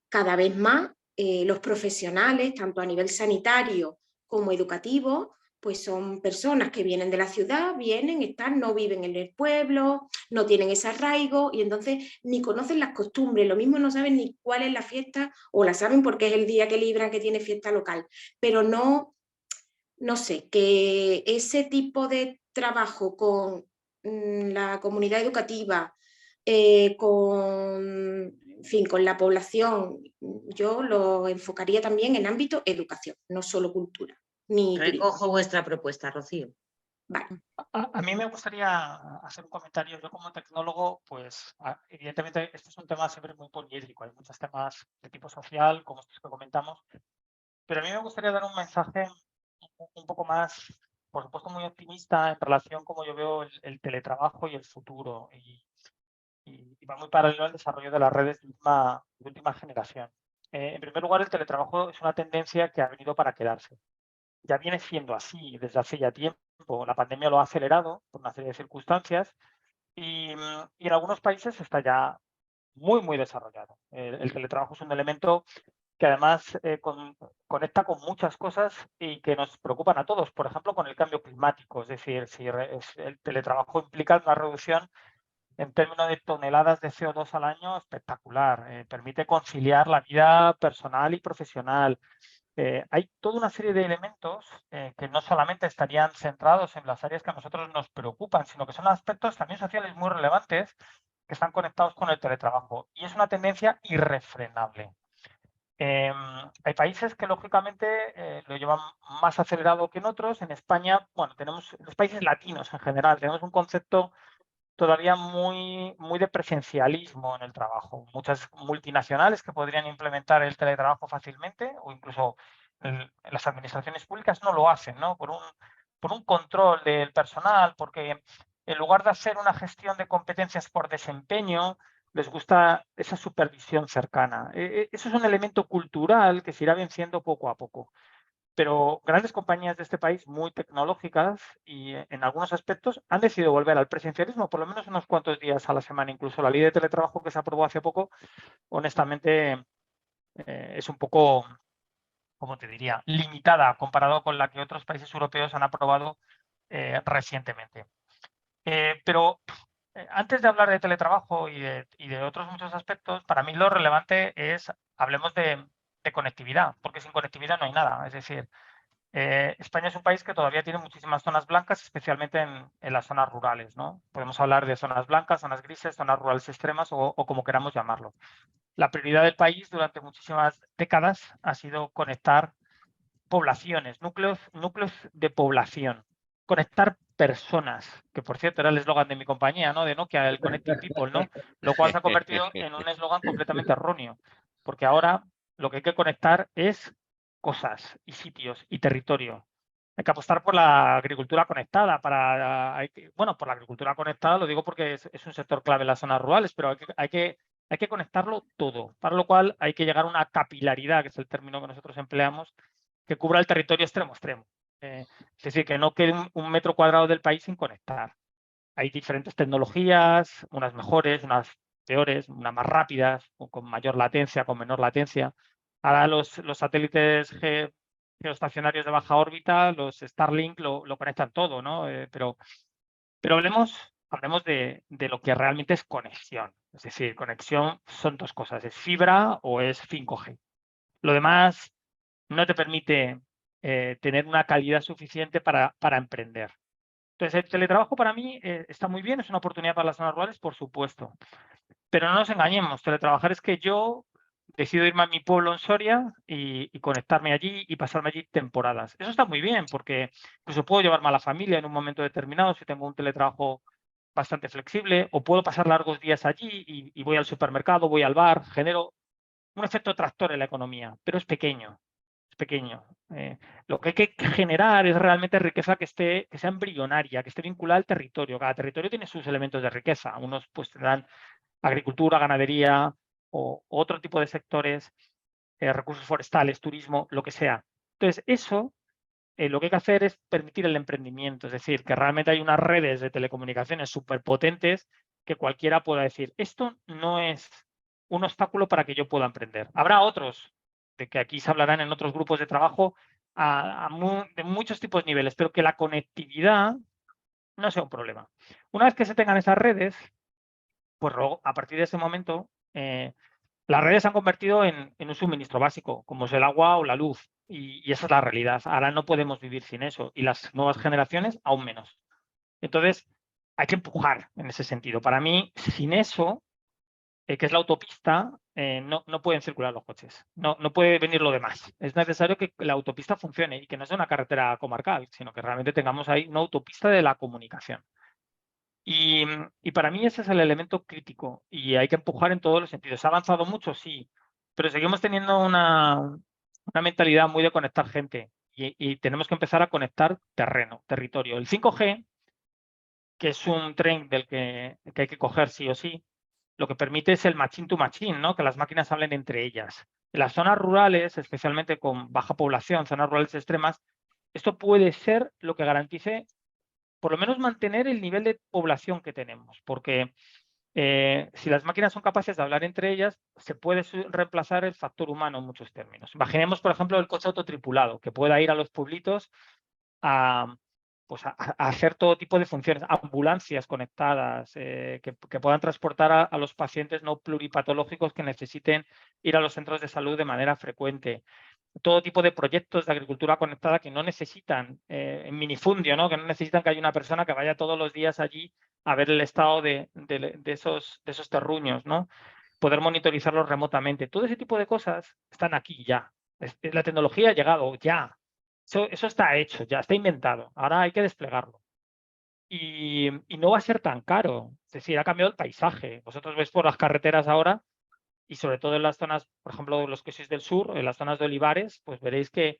Cada vez más los profesionales, tanto a nivel sanitario como educativo, pues son personas que vienen de la ciudad, están, no viven en el pueblo, no tienen ese arraigo y entonces ni conocen las costumbres, lo mismo no saben ni cuál es la fiesta o la saben porque es el día que libran que tiene fiesta local, pero no sé, que ese tipo de trabajo con la comunidad educativa, con la población, yo lo enfocaría también en ámbito educación, no solo cultura. Recojo vuestra propuesta, Rocío. Vale. A mí me gustaría hacer un comentario. Yo como tecnólogo, pues evidentemente este es un tema siempre muy poliédrico. Hay muchos temas de tipo social, como estos que comentamos, pero a mí me gustaría dar un mensaje un poco más, por supuesto, muy optimista en relación a cómo yo veo el teletrabajo y el futuro. Y va muy paralelo al desarrollo de las redes de última generación. En primer lugar, el teletrabajo es una tendencia que ha venido para quedarse. Ya viene siendo así desde hace ya tiempo. La pandemia lo ha acelerado por una serie de circunstancias y en algunos países está ya muy, muy desarrollado. El teletrabajo es un elemento que además conecta con muchas cosas y que nos preocupan a todos. Por ejemplo, con el cambio climático. Es decir, si el teletrabajo implica una reducción en términos de toneladas de CO2 al año espectacular. Permite conciliar la vida personal y profesional. Hay toda una serie de elementos que no solamente estarían centrados en las áreas que a nosotros nos preocupan, sino que son aspectos también sociales muy relevantes que están conectados con el teletrabajo. Y es una tendencia irrefrenable. Hay países que lógicamente lo llevan más acelerado que en otros. En España, bueno, tenemos los países latinos en general, tenemos un concepto todavía muy de presencialismo en el trabajo. Muchas multinacionales que podrían implementar el teletrabajo fácilmente o incluso las administraciones públicas no lo hacen, ¿no? Por un control del personal, porque en lugar de hacer una gestión de competencias por desempeño, les gusta esa supervisión cercana. Eso es un elemento cultural que se irá venciendo poco a poco. Pero grandes compañías de este país, muy tecnológicas y en algunos aspectos, han decidido volver al presencialismo, por lo menos unos cuantos días a la semana. Incluso la ley de teletrabajo que se aprobó hace poco, honestamente, es un poco, ¿cómo te diría?, limitada comparado con la que otros países europeos han aprobado recientemente. Pero antes de hablar de teletrabajo y de otros muchos aspectos, para mí lo relevante es, hablemos de conectividad, porque sin conectividad no hay nada. Es decir, España es un país que todavía tiene muchísimas zonas blancas, especialmente en las zonas rurales, ¿no? Podemos hablar de zonas blancas, zonas grises, zonas rurales extremas o como queramos llamarlo. La prioridad del país durante muchísimas décadas ha sido conectar poblaciones, núcleos de población, conectar personas, que por cierto era el eslogan de mi compañía, ¿no? De Nokia, el Connecting People, ¿no? Lo cual se ha convertido en un eslogan completamente erróneo, porque ahora lo que hay que conectar es cosas y sitios y territorio. Hay que apostar por la agricultura conectada. Por la agricultura conectada lo digo porque es un sector clave en las zonas rurales, pero hay que conectarlo todo, para lo cual hay que llegar a una capilaridad, que es el término que nosotros empleamos, que cubra el territorio extremo a extremo. Es decir, que no quede un metro cuadrado del país sin conectar. Hay diferentes tecnologías, unas mejores, unas peores, unas más rápidas, o con mayor latencia, con menor latencia. Ahora los satélites geoestacionarios de baja órbita, los Starlink, lo conectan todo, ¿no? Pero hablemos de lo que realmente es conexión. Es decir, conexión son dos cosas, es fibra o es 5G. Lo demás no te permite tener una calidad suficiente para emprender. Entonces, el teletrabajo para mí está muy bien, es una oportunidad para las zonas rurales, por supuesto. Pero no nos engañemos, teletrabajar es que yo decido irme a mi pueblo en Soria y conectarme allí y pasarme allí temporadas. Eso está muy bien, porque incluso puedo llevarme a la familia en un momento determinado si tengo un teletrabajo bastante flexible, o puedo pasar largos días allí y voy al supermercado, voy al bar, genero un efecto tractor en la economía, pero es pequeño. Pequeño. Lo que hay que generar es realmente riqueza que sea embrionaria, que esté vinculada al territorio. Cada territorio tiene sus elementos de riqueza. Unos pues tendrán agricultura, ganadería o otro tipo de sectores, recursos forestales, turismo, lo que sea. Entonces, eso lo que hay que hacer es permitir el emprendimiento, es decir, que realmente hay unas redes de telecomunicaciones súper potentes que cualquiera pueda decir, esto no es un obstáculo para que yo pueda emprender. Habrá otros, de que aquí se hablarán en otros grupos de trabajo, de muchos tipos de niveles, pero que la conectividad no sea un problema. Una vez que se tengan esas redes, pues luego, a partir de ese momento, las redes se han convertido en un suministro básico, como es el agua o la luz, y esa es la realidad. Ahora no podemos vivir sin eso, y las nuevas generaciones aún menos. Entonces, hay que empujar en ese sentido. Para mí, sin eso, que es la autopista, no pueden circular los coches. No puede venir lo demás. Es necesario que la autopista funcione y que no sea una carretera comarcal, sino que realmente tengamos ahí una autopista de la comunicación. Y para mí ese es el elemento crítico y hay que empujar en todos los sentidos. ¿Se ha avanzado mucho? Sí, pero seguimos teniendo una mentalidad muy de conectar gente y tenemos que empezar a conectar territorio. El 5G, que es un tren del que hay que coger sí o sí, lo que permite es el machine to machine, ¿no? Que las máquinas hablen entre ellas. En las zonas rurales, especialmente con baja población, zonas rurales extremas, esto puede ser lo que garantice por lo menos mantener el nivel de población que tenemos, porque si las máquinas son capaces de hablar entre ellas, se puede reemplazar el factor humano en muchos términos. Imaginemos, por ejemplo, el coche autotripulado, que pueda ir a los pueblitos a hacer todo tipo de funciones, ambulancias conectadas, que puedan transportar a los pacientes no pluripatológicos que necesiten ir a los centros de salud de manera frecuente. Todo tipo de proyectos de agricultura conectada que no necesitan, en minifundio, ¿no? Que no necesitan que haya una persona que vaya todos los días allí a ver el estado de esos terruños, ¿no? Poder monitorizarlos remotamente. Todo ese tipo de cosas están aquí ya. La tecnología ha llegado ya. Eso está hecho, ya está inventado. Ahora hay que desplegarlo. Y no va a ser tan caro. Es decir, ha cambiado el paisaje. Vosotros veis por las carreteras ahora y sobre todo en las zonas, por ejemplo, los que sois del sur, en las zonas de olivares, pues veréis que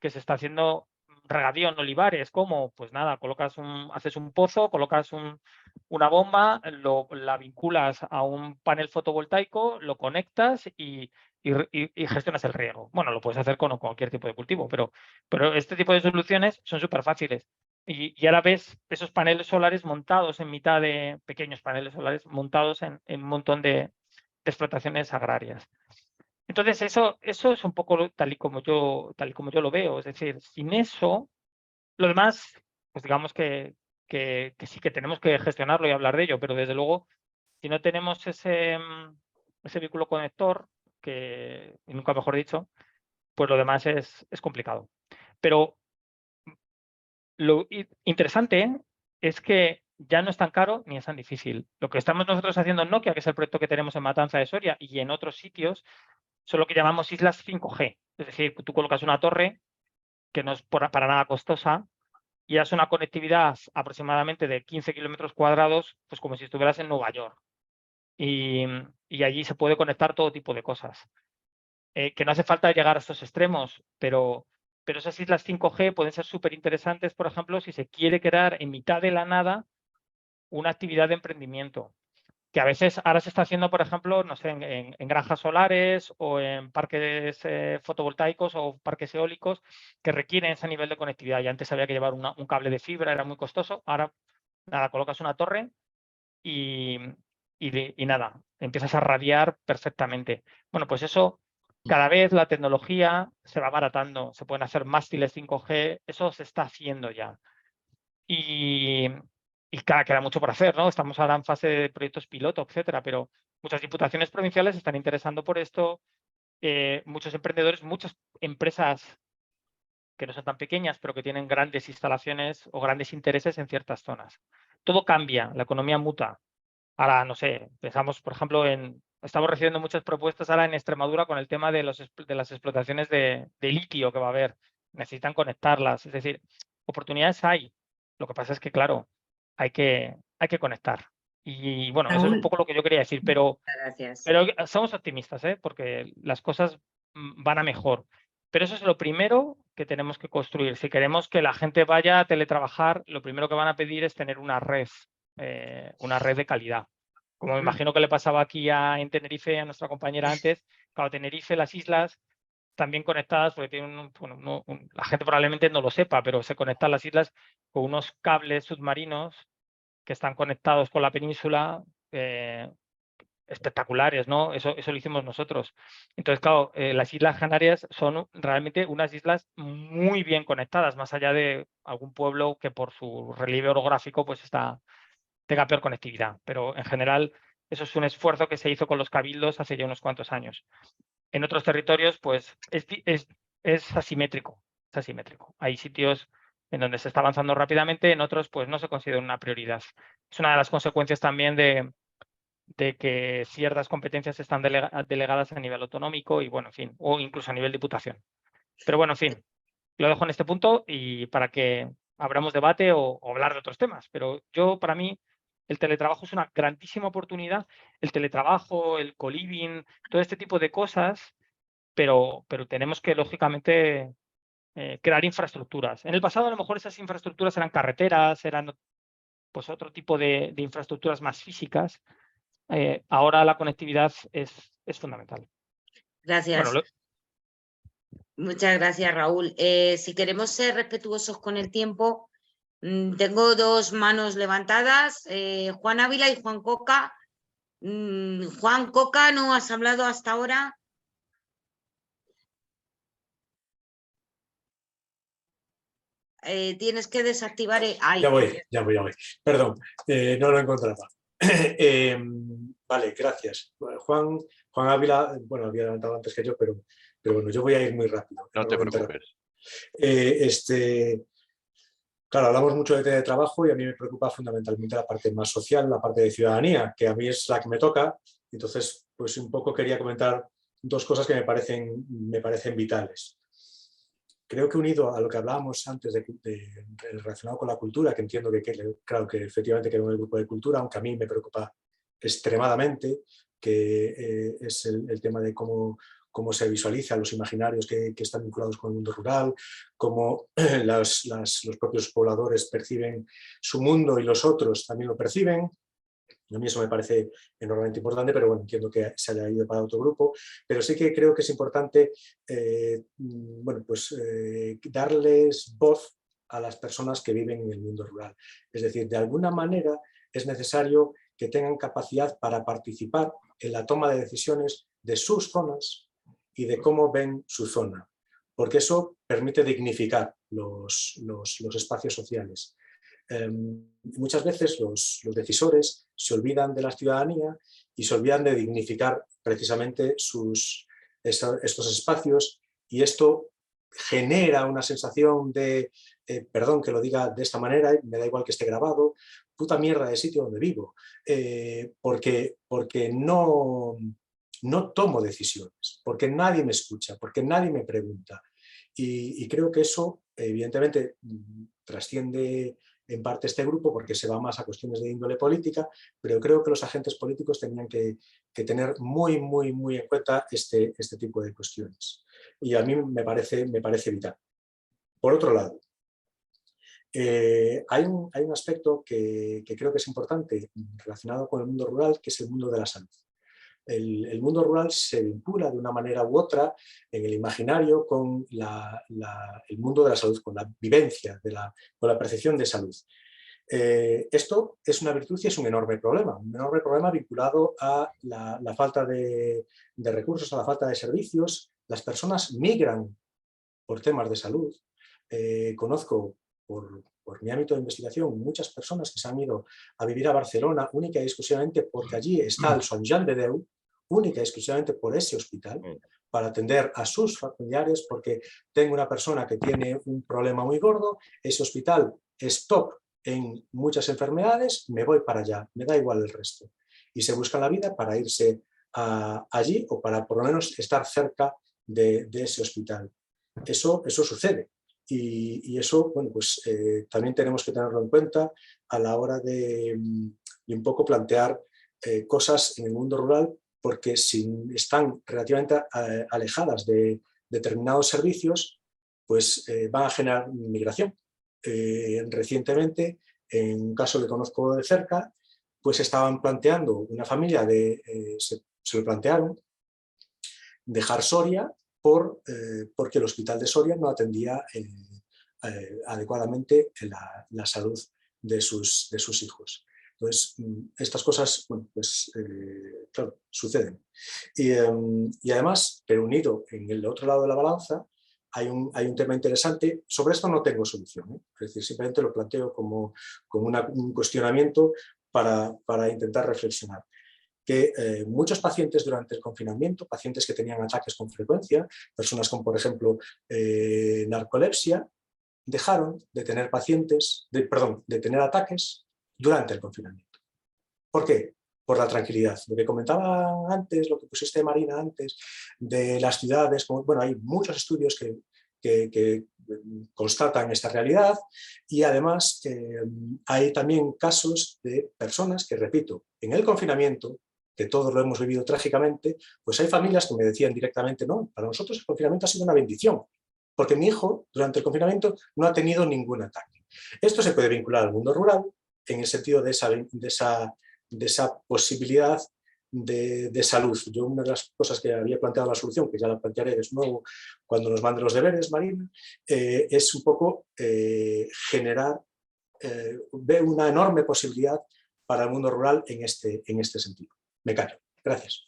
se está haciendo regadío en olivares. ¿Cómo? Pues nada, haces un pozo, colocas una bomba, la vinculas a un panel fotovoltaico, lo conectas y gestionas el riego. Bueno, lo puedes hacer con cualquier tipo de cultivo, pero este tipo de soluciones son súper fáciles. Y ahora ves esos paneles solares montados en mitad de pequeños paneles solares montados en un montón de explotaciones agrarias. Entonces, eso es un poco tal y como yo lo veo. Es decir, sin eso, lo demás, pues digamos que sí que tenemos que gestionarlo y hablar de ello, pero desde luego, si no tenemos ese vínculo conector, que nunca mejor dicho, pues lo demás es complicado. Pero lo interesante es que ya no es tan caro ni es tan difícil. Lo que estamos nosotros haciendo en Nokia, que es el proyecto que tenemos en Matanza de Soria y en otros sitios, son lo que llamamos islas 5G. Es decir, tú colocas una torre que no es para nada costosa y haces una conectividad aproximadamente de 15 kilómetros cuadrados, pues como si estuvieras en Nueva York. Y allí se puede conectar todo tipo de cosas. Que no hace falta llegar a estos extremos, pero esas islas 5G pueden ser súper interesantes, por ejemplo, si se quiere crear en mitad de la nada una actividad de emprendimiento. que a veces ahora se está haciendo, por ejemplo, no sé, en granjas solares o en parques fotovoltaicos o parques eólicos que requieren ese nivel de conectividad. Y antes había que llevar un cable de fibra, era muy costoso. Ahora, nada, colocas una torre y nada, empiezas a radiar perfectamente. Bueno, pues eso, cada vez la tecnología se va abaratando, se pueden hacer mástiles 5G, eso se está haciendo ya. Y claro, queda mucho por hacer, ¿no? Estamos ahora en fase de proyectos piloto, etcétera, pero muchas diputaciones provinciales se están interesando por esto, muchos emprendedores, muchas empresas que no son tan pequeñas, pero que tienen grandes instalaciones o grandes intereses en ciertas zonas. Todo cambia, la economía muta. Ahora, no sé, pensamos, por ejemplo, estamos recibiendo muchas propuestas ahora en Extremadura con el tema de las explotaciones de litio que va a haber. Necesitan conectarlas, es decir, oportunidades hay. Lo que pasa es que, claro, hay que conectar. Y bueno, eso es un poco lo que yo quería decir, pero somos optimistas, porque las cosas van a mejor. Pero eso es lo primero que tenemos que construir. Si queremos que la gente vaya a teletrabajar, lo primero que van a pedir es tener una red de calidad. Como me imagino que le pasaba aquí en Tenerife a nuestra compañera antes, claro, Tenerife, las islas están bien conectadas porque tienen la gente probablemente no lo sepa, pero se conectan las islas con unos cables submarinos que están conectados con la península espectaculares, ¿no? Eso lo hicimos nosotros. Entonces, claro, las Islas Canarias son realmente unas islas muy bien conectadas, más allá de algún pueblo que por su relieve orográfico pues tenga peor conectividad. Pero en general, eso es un esfuerzo que se hizo con los cabildos hace ya unos cuantos años. En otros territorios, pues es asimétrico. Es asimétrico. Hay sitios en donde se está avanzando rápidamente, en otros, pues no se considera una prioridad. Es una de las consecuencias también de que ciertas competencias están delegadas a nivel autonómico y, bueno, en fin, o incluso a nivel diputación. Pero bueno, en fin, lo dejo en este punto y para que abramos debate o hablar de otros temas. Pero para mí, el teletrabajo es una grandísima oportunidad. El teletrabajo, el co-living, todo este tipo de cosas, pero tenemos que, lógicamente, crear infraestructuras. En el pasado, a lo mejor, esas infraestructuras eran carreteras, eran pues otro tipo de infraestructuras más físicas. Ahora la conectividad es fundamental. Gracias. Bueno, muchas gracias, Raúl. Si queremos ser respetuosos con el tiempo, tengo dos manos levantadas, Juan Ávila y Juan Coca. Juan Coca, ¿no has hablado hasta ahora? Tienes que desactivar... Ya voy. Perdón, no lo encontraba. Vale, gracias. Juan Ávila, bueno, había levantado antes que yo, pero bueno, yo voy a ir muy rápido. No te preocupes. Claro, hablamos mucho de teletrabajo y a mí me preocupa fundamentalmente la parte más social, la parte de ciudadanía, que a mí es la que me toca. Entonces, pues un poco quería comentar dos cosas que me parecen vitales. Creo que unido a lo que hablábamos antes relacionado con la cultura, que entiendo claro que efectivamente queda en el grupo de cultura, aunque a mí me preocupa extremadamente, que es el tema de cómo se visualiza los imaginarios que están vinculados con el mundo rural, cómo los propios pobladores perciben su mundo y los otros también lo perciben. A mí eso me parece enormemente importante, pero bueno, entiendo que se haya ido para otro grupo. Pero sí que creo que es importante darles voz a las personas que viven en el mundo rural. Es decir, de alguna manera es necesario que tengan capacidad para participar en la toma de decisiones de sus zonas y de cómo ven su zona, porque eso permite dignificar los espacios sociales. Muchas veces los decisores se olvidan de la ciudadanía y se olvidan de dignificar precisamente estos espacios, y esto genera una sensación de, perdón que lo diga de esta manera, me da igual que esté grabado, puta mierda de sitio donde vivo, porque no tomo decisiones, porque nadie me escucha, porque nadie me pregunta. Y creo que eso, evidentemente, trasciende en parte este grupo porque se va más a cuestiones de índole política, pero creo que los agentes políticos tenían que tener muy en cuenta este tipo de cuestiones. Y a mí me parece vital. Por otro lado, Hay un aspecto que creo que es importante relacionado con el mundo rural, que es el mundo de la salud. El mundo rural se vincula de una manera u otra en el imaginario con el mundo de la salud, con la vivencia, con la percepción de salud. Esto es una virtud y es un enorme problema vinculado a la falta de recursos, a la falta de servicios. Las personas migran por temas de salud. Conozco por mi ámbito de investigación muchas personas que se han ido a vivir a Barcelona única y exclusivamente porque allí está el Sant Joan de Déu, única y exclusivamente por ese hospital, para atender a sus familiares, porque tengo una persona que tiene un problema muy gordo, ese hospital es top en muchas enfermedades, me voy para allá, me da igual el resto. Y se buscan la vida para irse allí o para por lo menos estar cerca de ese hospital. Eso sucede. Y eso, bueno, pues también tenemos que tenerlo en cuenta a la hora de un poco plantear cosas en el mundo rural, porque si están relativamente alejadas de determinados servicios, pues van a generar migración. Recientemente, en un caso que conozco de cerca, pues estaban planteando una familia, se lo plantearon, dejar Soria porque el hospital de Soria no atendía adecuadamente la salud de sus hijos. Entonces, estas cosas, bueno, pues, claro, suceden. Y además, pero unido en el otro lado de la balanza, hay un tema interesante. Sobre esto no tengo solución, ¿eh? Es decir, simplemente lo planteo como un cuestionamiento para intentar reflexionar. Que muchos pacientes durante el confinamiento, pacientes que tenían ataques con frecuencia, personas con, por ejemplo, narcolepsia, dejaron de tener de tener ataques durante el confinamiento. ¿Por qué? Por la tranquilidad. Lo que comentaba antes, lo que pusiste Marina antes, de las ciudades, bueno, hay muchos estudios que constatan esta realidad y además hay también casos de personas que, repito, en el confinamiento, que todos lo hemos vivido trágicamente, pues hay familias que me decían directamente, no, para nosotros el confinamiento ha sido una bendición, porque mi hijo durante el confinamiento no ha tenido ningún ataque. Esto se puede vincular al mundo rural en el sentido de esa posibilidad de salud. Yo una de las cosas que había planteado la solución, que ya la plantearé de nuevo cuando nos mande los deberes, Marina, es un poco generar una enorme posibilidad para el mundo rural en este sentido. Me callo. Gracias.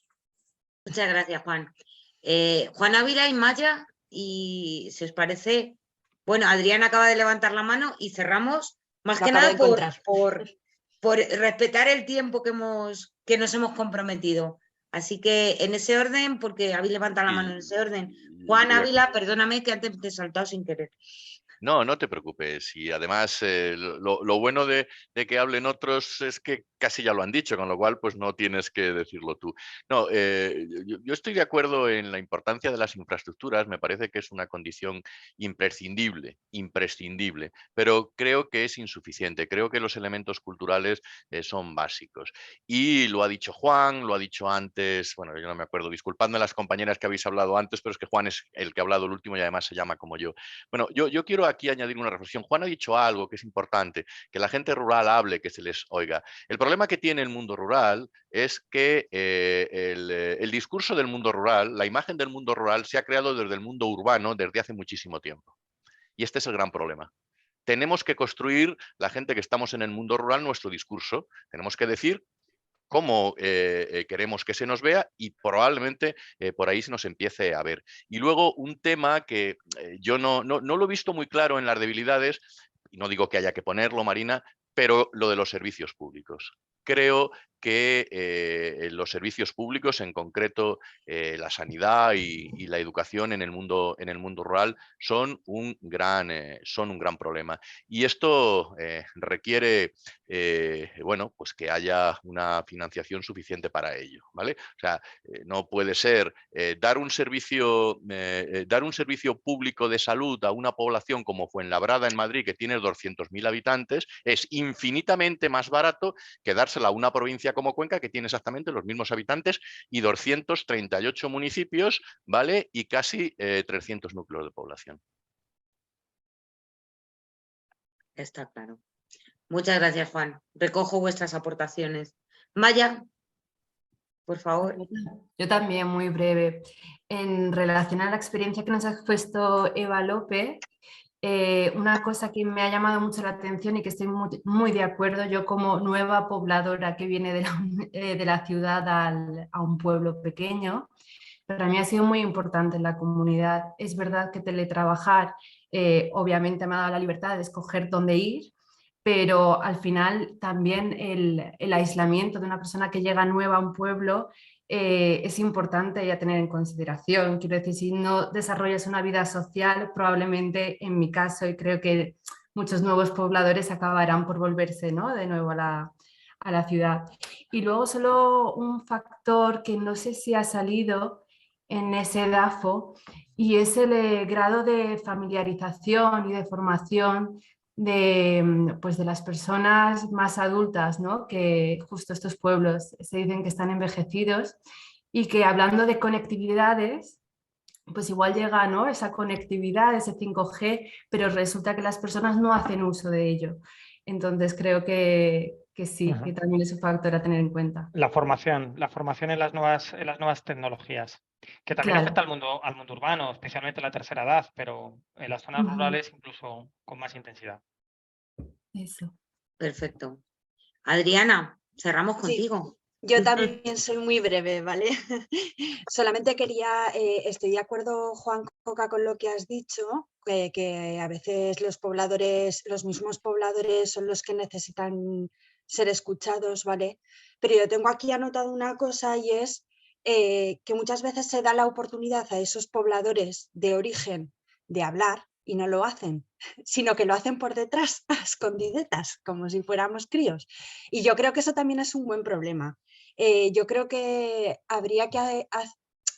Muchas gracias, Juan. Juan Ávila y Maya, y si os parece, bueno, Adrián acaba de levantar la mano y cerramos, más que nada por respetar el tiempo que nos hemos comprometido. Así que en ese orden, porque habéis levantado la mano en ese orden. Juan Ávila, perdóname que antes te he saltado sin querer. No, no te preocupes. Y además lo bueno de que hablen otros es que casi ya lo han dicho, con lo cual pues no tienes que decirlo tú. No, yo estoy de acuerdo en la importancia de las infraestructuras, me parece que es una condición imprescindible, pero creo que es insuficiente. Creo que los elementos culturales son básicos. Y lo ha dicho Juan, lo ha dicho antes, bueno, yo no me acuerdo, disculpadme las compañeras que habéis hablado antes, pero es que Juan es el que ha hablado el último y además se llama como yo. Bueno, yo quiero aquí añadir una reflexión. Juan ha dicho algo que es importante, que la gente rural hable, que se les oiga. El problema que tiene el mundo rural es que el discurso del mundo rural, la imagen del mundo rural se ha creado desde el mundo urbano desde hace muchísimo tiempo. Y este es el gran problema. Tenemos que construir, la gente que estamos en el mundo rural, nuestro discurso. Tenemos que decir cómo queremos que se nos vea y probablemente por ahí se nos empiece a ver. Y luego un tema que yo no lo he visto muy claro en las debilidades, y no digo que haya que ponerlo, Marina, pero lo de los servicios públicos. Creo que los servicios públicos, en concreto la sanidad y la educación en el mundo rural, son un gran problema. Y esto requiere bueno, pues que haya una financiación suficiente para ello, ¿vale? O sea, no puede ser dar un servicio público de salud a una población como Fuenlabrada en Madrid, que tiene 200.000 habitantes, es infinitamente más barato que dársela a una provincia como Cuenca, que tiene exactamente los mismos habitantes y 238 municipios, ¿vale? Y casi 300 núcleos de población. Está claro. Muchas gracias, Juan. Recojo vuestras aportaciones. Maya, por favor. Yo también, muy breve. En relación a la experiencia que nos ha expuesto Eva López, una cosa que me ha llamado mucho la atención y que estoy muy de acuerdo, yo como nueva pobladora que viene de la ciudad a un pueblo pequeño, para mí ha sido muy importante en la comunidad. Es verdad que teletrabajar obviamente me ha dado la libertad de escoger dónde ir, pero al final también el aislamiento de una persona que llega nueva a un pueblo es importante y a tener en consideración. Quiero decir, si no desarrollas una vida social, probablemente en mi caso, y creo que muchos nuevos pobladores acabarán por volverse, ¿no?, de nuevo a la ciudad. Y luego solo un factor que no sé si ha salido en ese DAFO, y es el grado de familiarización y de formación pues de las personas más adultas, ¿no?, que justo estos pueblos se dicen que están envejecidos, y que hablando de conectividades, pues igual llega, ¿no?, esa conectividad, ese 5G, pero resulta que las personas no hacen uso de ello. Entonces creo que sí, que también es un factor a tener en cuenta. La formación en las nuevas tecnologías, que también afecta al mundo urbano, especialmente la tercera edad, pero en las zonas rurales incluso con más intensidad. Eso. Perfecto. Adriana, cerramos contigo. Yo también soy muy breve, ¿vale? Solamente quería, estoy de acuerdo, Juan Coca, con lo que has dicho, que a veces los mismos pobladores son los que necesitan ser escuchados, ¿vale? Pero yo tengo aquí anotado una cosa, y es que muchas veces se da la oportunidad a esos pobladores de origen de hablar y no lo hacen, sino que lo hacen por detrás, a escondidetas, como si fuéramos críos. Y yo creo que eso también es un buen problema. Yo creo que habría que,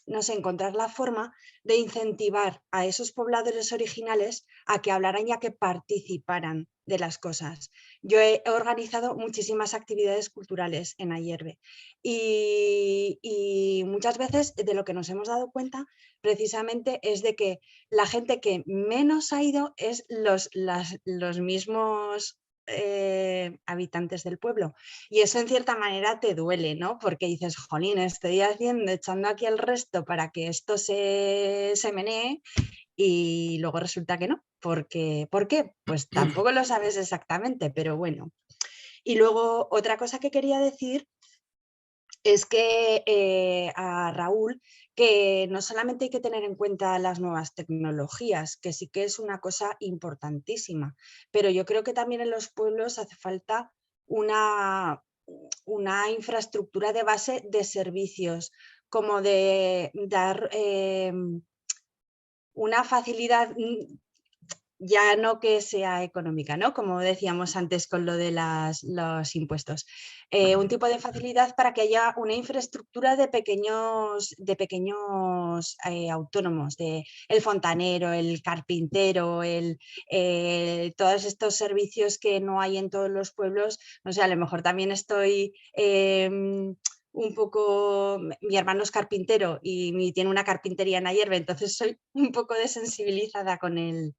no sé, encontrar la forma de incentivar a esos pobladores originales a que hablaran y a que participaran de las cosas. Yo he organizado muchísimas actividades culturales en Ayerbe, y muchas veces de lo que nos hemos dado cuenta precisamente es de que la gente que menos ha ido es los mismos habitantes del pueblo, y eso en cierta manera te duele, ¿no? Porque dices, jolín, estoy echando aquí el resto para que esto se menee, y luego resulta que no. ¿Por qué? Pues tampoco lo sabes exactamente, pero bueno. Y luego otra cosa que quería decir es que a Raúl, que no solamente hay que tener en cuenta las nuevas tecnologías, que sí que es una cosa importantísima, pero yo creo que también en los pueblos hace falta una infraestructura de base de servicios, como de dar una facilidad, ya no que sea económica, ¿no?, como decíamos antes con lo de los impuestos, un tipo de facilidad para que haya una infraestructura de pequeños autónomos, el fontanero, el carpintero, todos estos servicios que no hay en todos los pueblos. No sé, a lo mejor también estoy un poco, mi hermano es carpintero y tiene una carpintería en Ayerbe, entonces soy un poco desensibilizada con el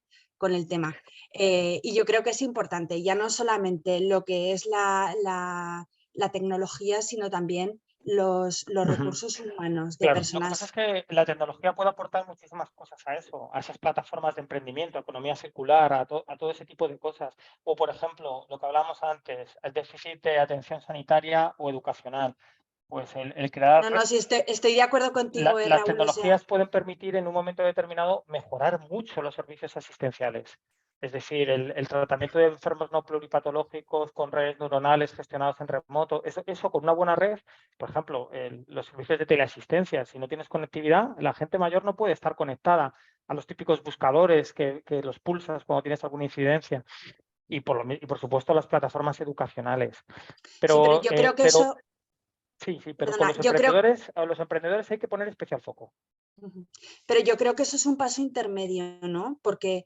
tema. Y yo creo que es importante, ya no solamente lo que es la tecnología, sino también los recursos humanos de Claro, personas. lo que pasa es que la tecnología puede aportar muchísimas cosas a eso, a esas plataformas de emprendimiento, economía circular, a todo ese tipo de cosas. O, por ejemplo, lo que hablábamos antes, el déficit de atención sanitaria o educacional. Pues el crear... No, sí, estoy de acuerdo contigo, las Raúl, tecnologías pueden permitir en un momento determinado mejorar mucho los servicios asistenciales. Es decir, el tratamiento de enfermos no pluripatológicos con redes neuronales gestionados en remoto, eso con una buena red, por ejemplo, los servicios de teleasistencia. Si no tienes conectividad, la gente mayor no puede estar conectada a los típicos buscadores que los pulsas cuando tienes alguna incidencia. Y por supuesto las plataformas educacionales. Pero, sí, pero yo creo que eso... Sí, pero Perdona, con los emprendedores hay que poner especial foco. Pero yo creo que eso es un paso intermedio, ¿no? Porque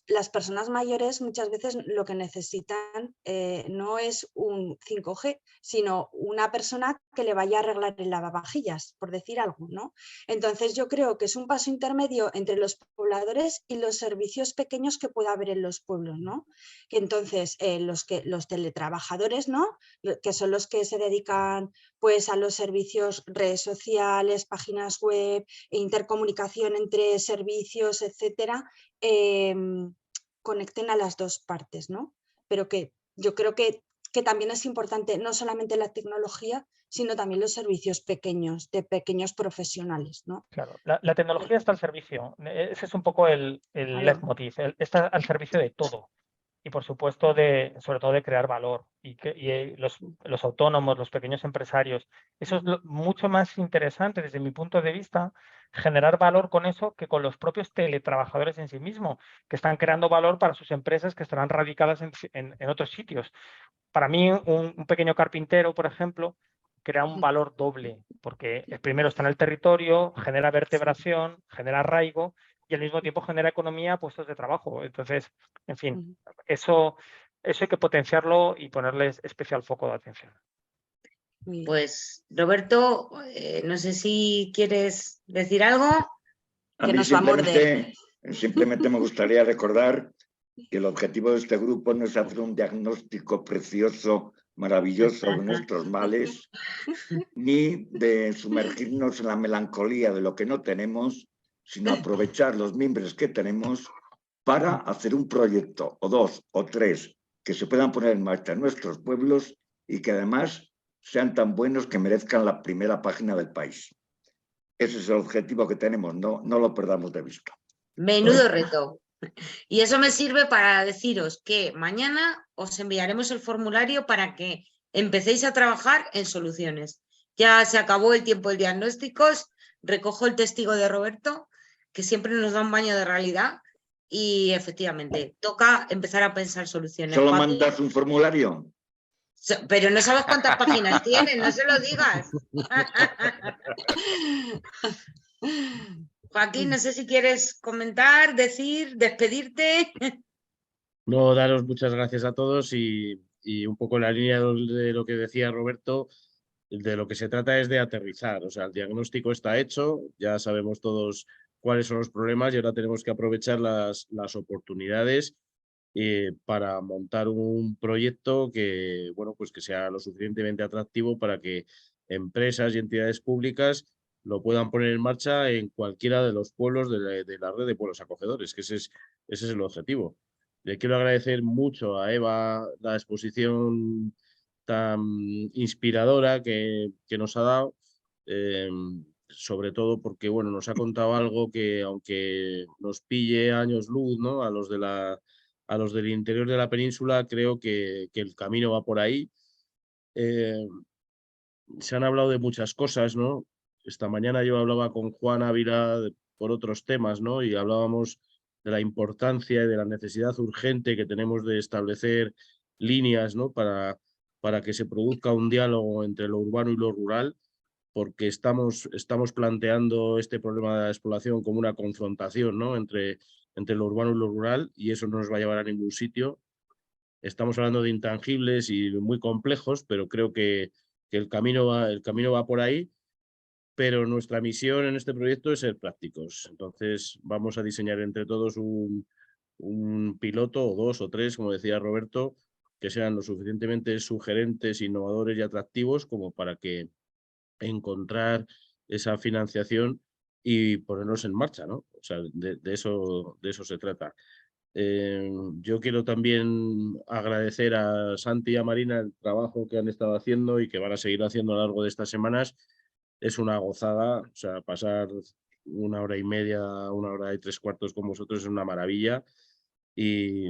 las personas mayores muchas veces lo que necesitan no es un 5G, sino una persona que le vaya a arreglar el lavavajillas, por decir algo, ¿no? Entonces yo creo que es un paso intermedio entre los pobladores y los servicios pequeños que pueda haber en los pueblos, ¿no? Que entonces los teletrabajadores, ¿no? Que son los que se dedican pues a los servicios, redes sociales, páginas web, intercomunicación entre servicios, etcétera, conecten a las dos partes, ¿no? Pero que yo creo que también es importante no solamente la tecnología, sino también los servicios pequeños, de pequeños profesionales, ¿no? Claro, la tecnología está al servicio. Ese es un poco el leitmotiv. Está al servicio de todo. Y por supuesto, sobre todo de crear valor. Y los autónomos, los pequeños empresarios, eso es mucho más interesante desde mi punto de vista, generar valor con eso que con los propios teletrabajadores en sí mismos, que están creando valor para sus empresas que estarán radicadas en otros sitios. Para mí, un pequeño carpintero, por ejemplo, crea un valor doble, porque primero está en el territorio, genera vertebración, genera arraigo y al mismo tiempo genera economía, puestos de trabajo. Entonces, en fin, eso hay que potenciarlo y ponerles especial foco de atención. Pues, Roberto, no sé si quieres decir algo. A mí simplemente me gustaría recordar que el objetivo de este grupo no es hacer un diagnóstico precioso, maravilloso de nuestros males, ni de sumergirnos en la melancolía de lo que no tenemos, sino aprovechar los mimbres que tenemos para hacer un proyecto, o dos, o tres, que se puedan poner en marcha en nuestros pueblos y que además sean tan buenos que merezcan la primera página del país. Ese es el objetivo que tenemos, no lo perdamos de vista. Menudo reto. Y eso me sirve para deciros que mañana os enviaremos el formulario para que empecéis a trabajar en soluciones. Ya se acabó el tiempo de diagnósticos, recojo el testigo de Roberto, que siempre nos da un baño de realidad y efectivamente toca empezar a pensar soluciones. ¿Solo mandas un formulario? Pero no sabes cuántas páginas tiene, no se lo digas. Joaquín, no sé si quieres comentar, decir, despedirte. No, daros muchas gracias a todos y un poco en la línea de lo que decía Roberto, de lo que se trata es de aterrizar. O sea, el diagnóstico está hecho, ya sabemos todos cuáles son los problemas y ahora tenemos que aprovechar las oportunidades para montar un proyecto que, bueno, pues que sea lo suficientemente atractivo para que empresas y entidades públicas lo puedan poner en marcha en cualquiera de los pueblos de la red de pueblos acogedores, que ese es el objetivo. Le quiero agradecer mucho a Eva la exposición tan inspiradora que nos ha dado, sobre todo porque bueno, nos ha contado algo que aunque nos pille años luz, ¿no? a los del interior de la península, creo que el camino va por ahí. Se han hablado de muchas cosas, ¿no? Esta mañana yo hablaba con Juan Ávila por otros temas, ¿no? Y hablábamos de la importancia y de la necesidad urgente que tenemos de establecer líneas, ¿no? para que se produzca un diálogo entre lo urbano y lo rural, porque estamos planteando este problema de la despoblación como una confrontación, ¿no? entre lo urbano y lo rural, y eso no nos va a llevar a ningún sitio. Estamos hablando de intangibles y muy complejos, pero creo que el camino va por ahí. Pero nuestra misión en este proyecto es ser prácticos. Entonces vamos a diseñar entre todos un piloto, o dos o tres, como decía Roberto, que sean lo suficientemente sugerentes, innovadores y atractivos como para que encontrar esa financiación y ponernos en marcha, ¿no? O sea, de eso se trata. Yo quiero también agradecer a Santi y a Marina el trabajo que han estado haciendo y que van a seguir haciendo a lo largo de estas semanas. Es una gozada, o sea, pasar 1 hora y media, 1 hora y 3/4 con vosotros es una maravilla y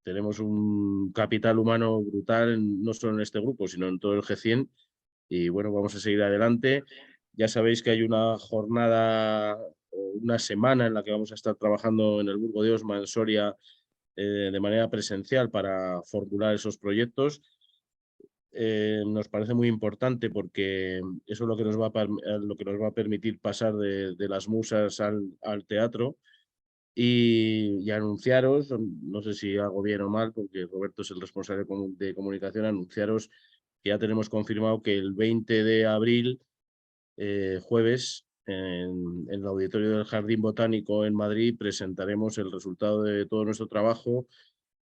tenemos un capital humano brutal, no solo en este grupo, sino en todo el G100 y bueno, vamos a seguir adelante. Ya sabéis que hay una jornada, una semana en la que vamos a estar trabajando en el Burgo de Osma, en Soria, de manera presencial para formular esos proyectos. Nos parece muy importante porque eso es lo que nos va a permitir pasar de las musas al teatro y anunciaros, no sé si hago bien o mal, porque Roberto es el responsable de comunicación, anunciaros que ya tenemos confirmado que el 20 de abril, jueves, en el auditorio del Jardín Botánico en Madrid, presentaremos el resultado de todo nuestro trabajo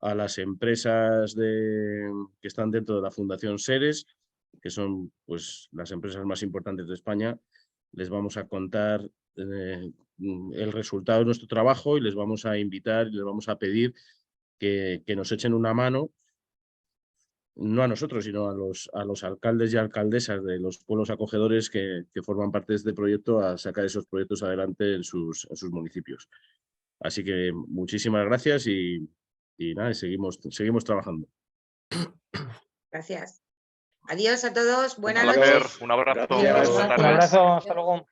a las empresas que están dentro de la Fundación Seres, que son pues, las empresas más importantes de España. Les vamos a contar el resultado de nuestro trabajo y les vamos a invitar y les vamos a pedir que nos echen una mano, no a nosotros, sino a los alcaldes y alcaldesas de los pueblos acogedores que forman parte de este proyecto, a sacar esos proyectos adelante en sus municipios. Así que muchísimas gracias y nada, seguimos trabajando. Gracias. Adiós a todos. Buenas Un placer, noches. un abrazo. Gracias. Buenas Un tardes. abrazo, hasta luego.